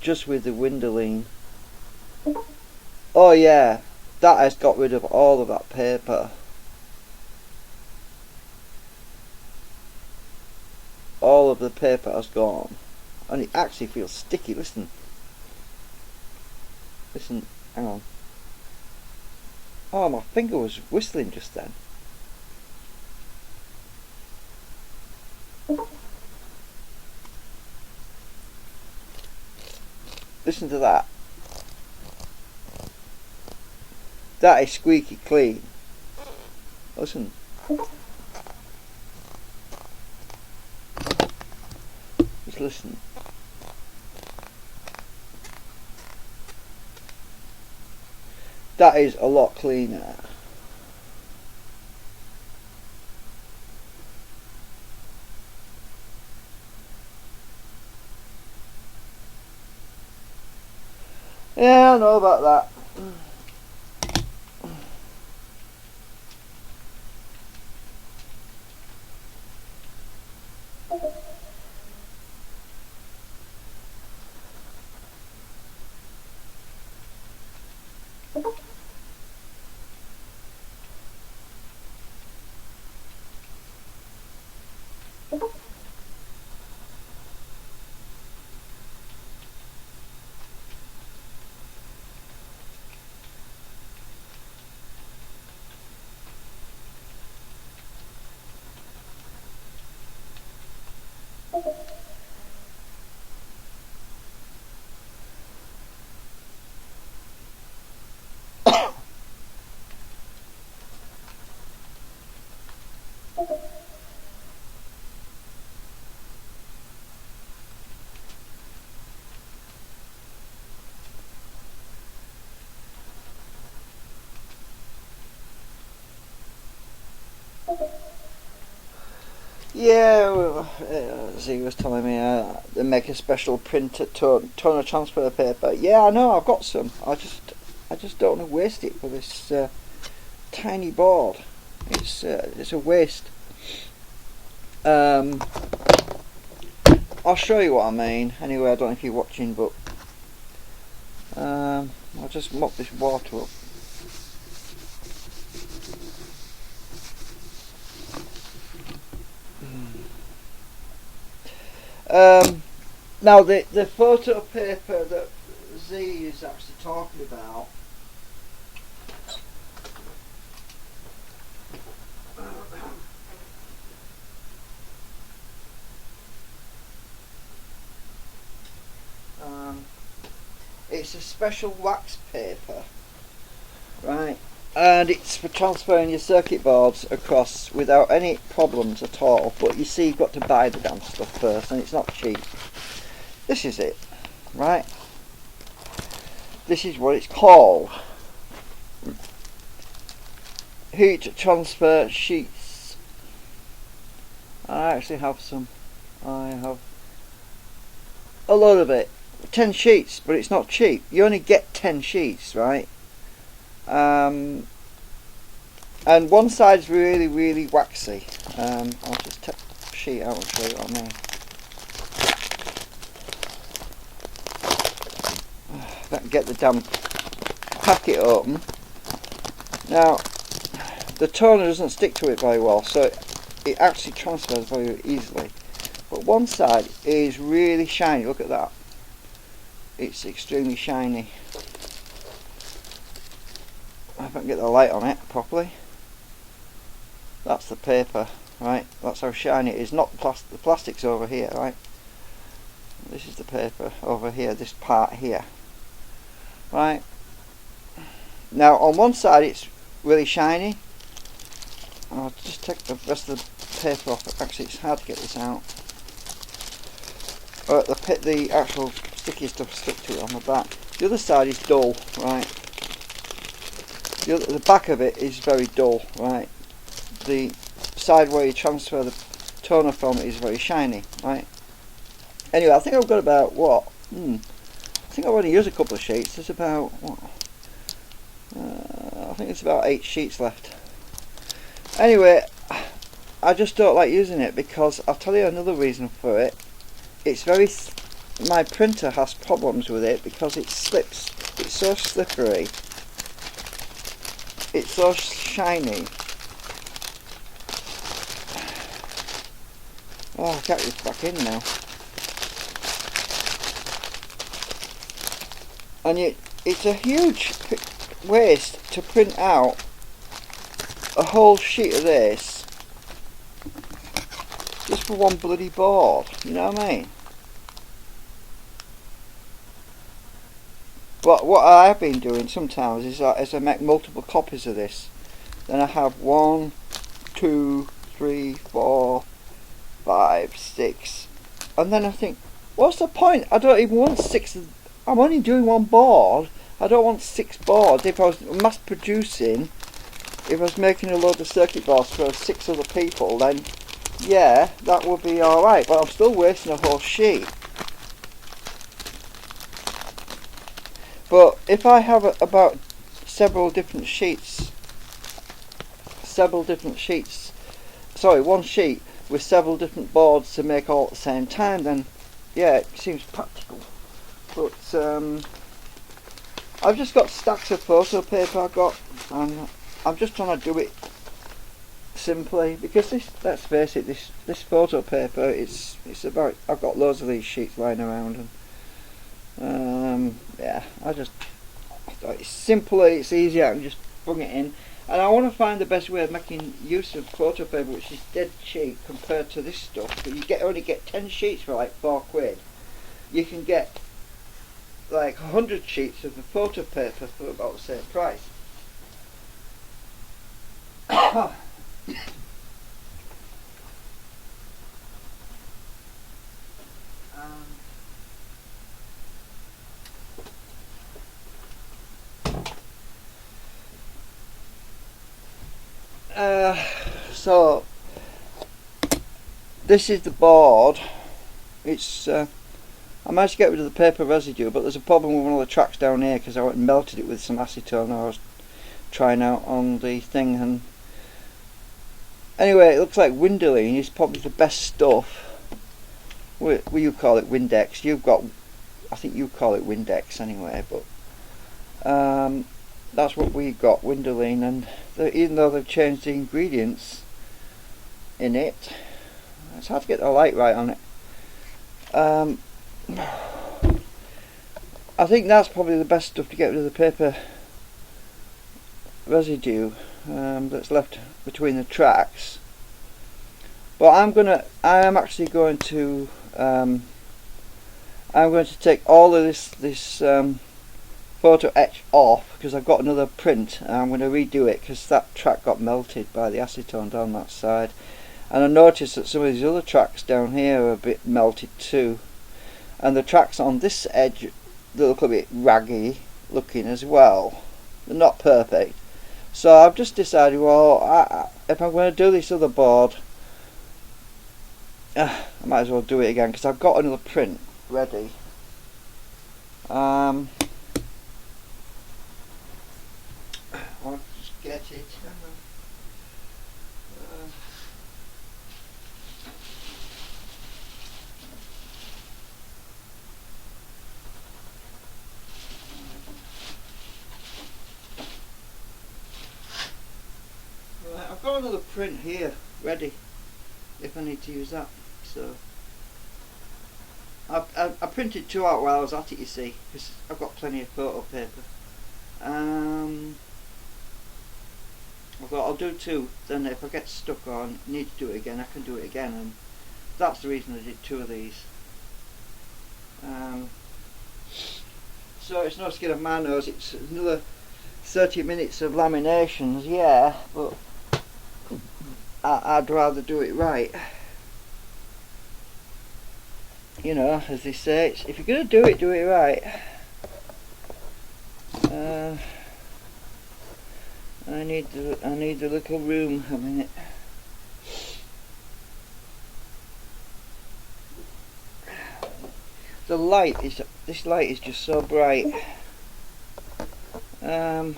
A: just with the windowing. Oh yeah, that has got rid of all of that paper. All of the paper has gone, and it actually feels sticky. Listen, hang on. Oh, my finger was whistling just then. Listen to that. That is squeaky clean. Listen. Just listen. That is a lot cleaner. Yeah, I know about that. Yeah, well, Z was telling me they make a special printed toner transfer paper. Yeah, I know. I've got some. I just don't want to waste it for this tiny board. It's a waste. I'll show you what I mean. Anyway, I don't know if you're watching, but I'll just mop this water up. Now the photo paper that Z is actually talking about, it's a special wax paper, right? And it's for transferring your circuit boards across without any problems at all. But you see, you've got to buy the damn stuff first, and it's not cheap. This is it, right? This is what it's called. Heat transfer sheets. I actually have some. I have a load of it. 10 sheets, but it's not cheap. You only get 10 sheets, right? And one side's really, really waxy. I'll just take the sheet out and show you what I mean. If I can get the damn packet open. Now, the toner doesn't stick to it very well, so it actually transfers very easily. But one side is really shiny. Look at that. It's extremely shiny. If I can get the light on it properly. That's the paper, right? That's how shiny it is. Not the plastic's over here, right? This is the paper over here, this part here. Right? Now on one side it's really shiny, I'll just take the rest of the paper off. Actually, it's hard to get this out. The actual sticky stuff stuck to it on the back. The other side is dull, right? The back of it is very dull, right? The side where you transfer the toner from is very shiny, right? Anyway, I think I've got about what? I think I've only used a couple of sheets. There's about what? I think it's about 8 sheets left. Anyway, I just don't like using it because I'll tell you another reason for it. It's very. My printer has problems with it because it slips. It's so slippery. It's so shiny. Oh, I'll get this back in now. And it's a huge waste to print out a whole sheet of this just for one bloody board. You know what I mean? But what I have been doing sometimes is I make multiple copies of this. Then I have 1, 2, 3, 4, 5, 6, and then I think, what's the point? I don't even want 6. I'm only doing one board. I don't want 6 boards. If I was mass producing, if I was making a load of circuit boards for 6 other people, then yeah, that would be alright. But I'm still wasting a whole sheet. But if I have about several different sheets, one sheet with several different boards to make all at the same time, then yeah, it seems practical. But I've just got stacks of photo paper I've got, and I'm just trying to do it simply because this, let's face it, this photo paper, it's about, I've got loads of these sheets lying around, and yeah, I thought it's simpler, it's easier, I can just bung it in. And I want to find the best way of making use of photo paper, which is dead cheap compared to this stuff. But you only get 10 sheets for like £4. You can get like 100 sheets of the photo paper for about the same price. So this is the board. It's I managed to get rid of the paper residue, but there's a problem with one of the tracks down here because I went and melted it with some acetone I was trying out on the thing. And anyway, it looks like Windoline is probably the best stuff. Well, you call it Windex. I think you call it Windex anyway, but that's what we got, Windoline. And even though they've changed the ingredients in it, it's hard to get the light right on it. I think that's probably the best stuff to get rid of the paper residue that's left between the tracks. But I'm actually going to take all of this photo etch off because I've got another print, and I'm going to redo it because that track got melted by the acetone down that side. And I noticed that some of these other tracks down here are a bit melted too, and the tracks on this edge, they look a bit raggy looking as well. They're not perfect. So I've just decided, well, if I'm going to do this other board, I might as well do it again because I've got another print ready. I'll just get it. Right, I've got another print here ready if I need to use that. So I printed 2 out while I was at it, you see, because I've got plenty of photo paper. I thought I'll do 2, then if I get stuck or need to do it again, I can do it again, and that's the reason I did 2 of these. So it's no skin of my nose, it's another 30 minutes of laminations, yeah, but I'd rather do it right. You know, as they say, if you're going to do it right. I need the little room a minute. This light is just so bright. I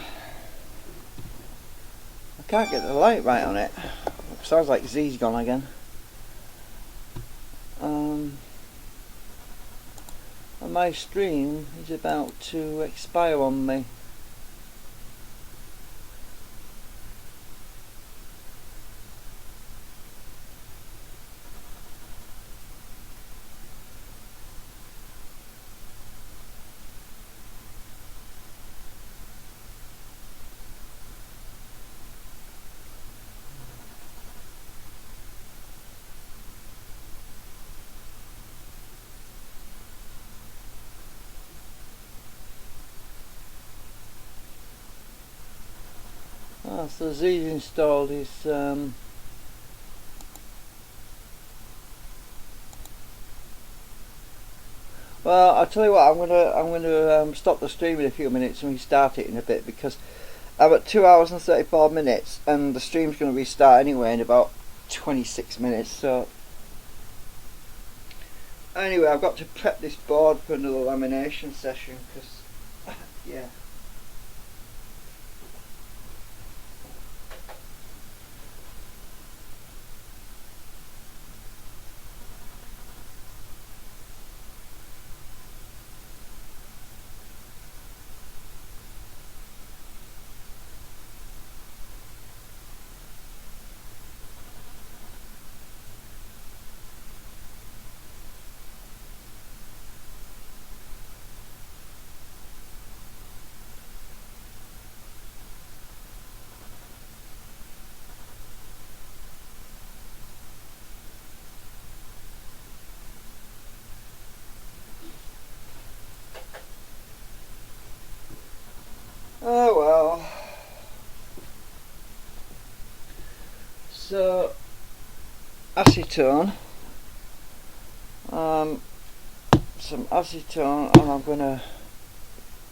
A: can't get the light right on it. Sounds like Z's gone again. And my stream is about to expire on me. So Z's installed is well, I'll tell you what, I'm gonna stop the stream in a few minutes and restart it in a bit, because I'm at 2 hours and 34 minutes and the stream's gonna restart anyway in about 26 minutes. So anyway, I've got to prep this board for another lamination session, because yeah. Oh well. So acetone, some acetone, and I'm gonna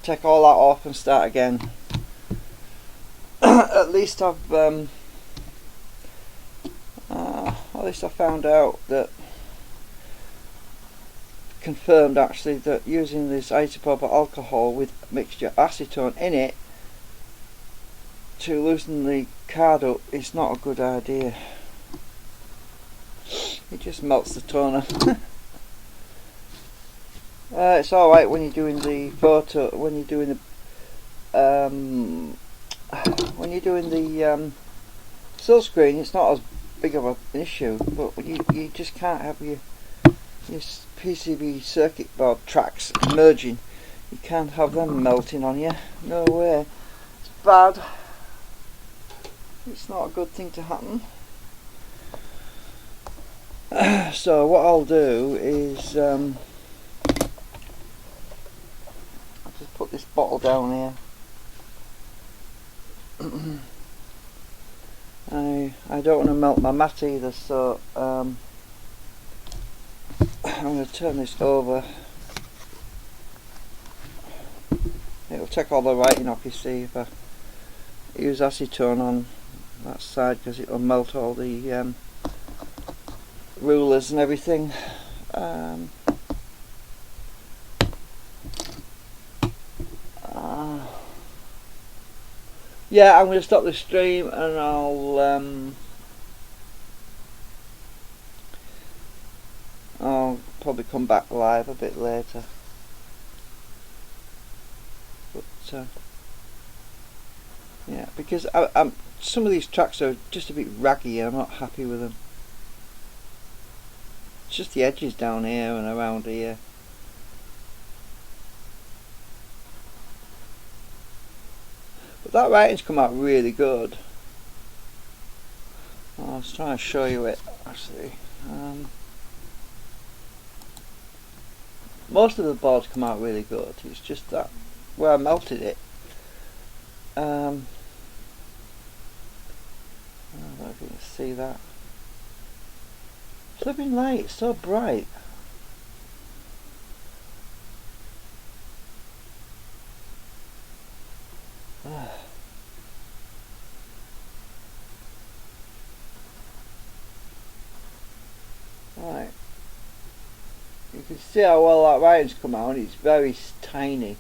A: take all that off and start again. At least I found out that, confirmed actually, that using this isopropyl alcohol with mixture acetone in it to loosen the card up is not a good idea. It just melts the toner. It's alright when you're doing the photo, when you're doing the silk screen, it's not as big of an issue, but you just can't have your PCB circuit board tracks merging. You can't have them melting on you. No way. It's bad. It's not a good thing to happen. So what I'll do is I'll just put this bottle down here. I don't want to melt my mat either, so I'm going to turn this over. It'll take all the writing off, you see, if I use acetone on that side, because it'll melt all the rulers and everything. Yeah, I'm going to stop the stream and I'll probably come back live a bit later. But yeah, because some of these tracks are just a bit raggy and I'm not happy with them. It's just the edges down here and around here. But that writing's come out really good. I was trying to show you it actually. Most of the boards come out really good. It's just that where I melted it. don't know if you can see that. Flipping light, it's so bright. Right. You can see how well that writing's come out, and it's very tiny.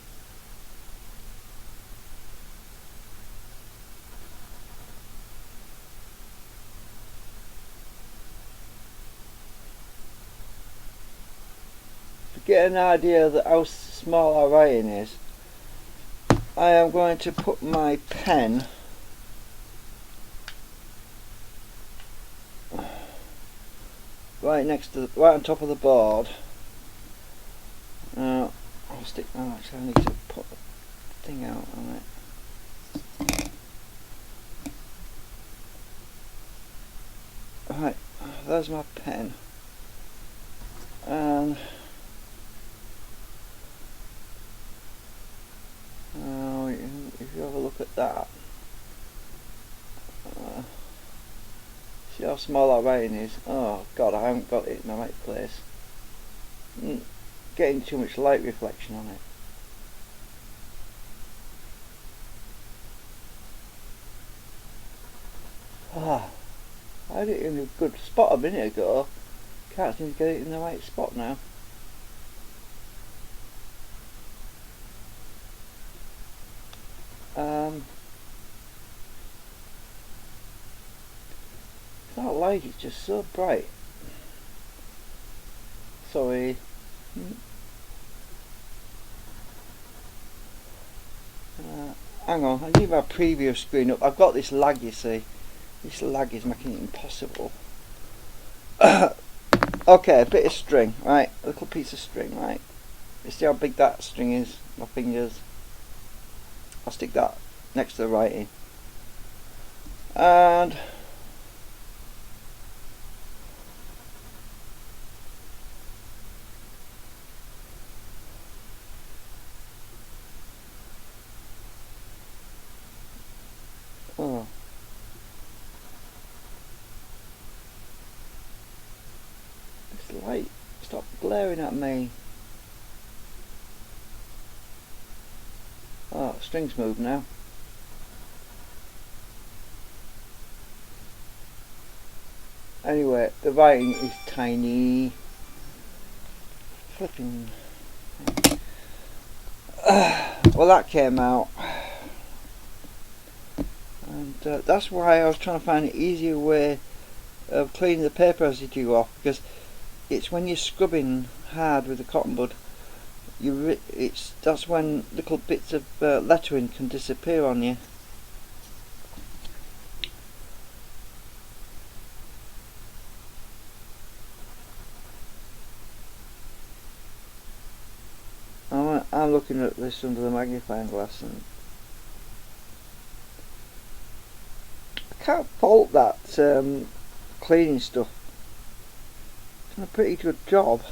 A: To get an idea of how small our writing is, I am going to put my pen right next to right on top of the board. I'll stick. Oh, actually, I need to put the thing out on it. Right, there's my pen, and if you have a look at that, see how small that writing is. Oh God, I haven't got it in the right place. Getting too much light reflection on it. I had it in a good spot a minute ago. Can't seem to get it in the right spot now. That light is just so bright. Sorry. Hang on, I need my preview screen up. I've got this lag, you see. This lag is making it impossible. Okay, a bit of string, right? A little piece of string, right? You see how big that string is? My fingers. I'll stick that next to the writing. And oh. This light, stop glaring at me. Oh, string's moved now. Anyway, the writing is tiny. Flipping. Well, that came out. And that's why I was trying to find an easier way of cleaning the paper residue off, because it's when you're scrubbing hard with the cotton bud, that's when little bits of lettering can disappear on you. I'm looking at this under the magnifying glass, and I can't fault that cleaning stuff. It's done a pretty good job.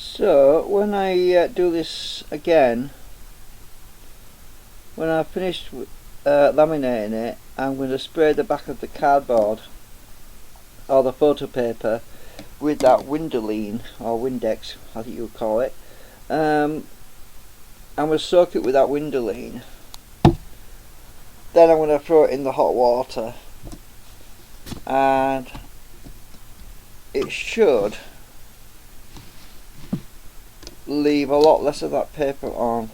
A: So when I do this again, when I've finished laminating it, I'm going to spray the back of the cardboard or the photo paper with that Windoline or Windex, I think you would call it. I'm going to soak it with that Windoline. Then I'm going to throw it in the hot water, and it should leave a lot less of that paper on.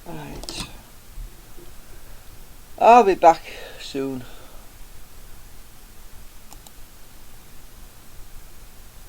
A: Right. I'll be back soon.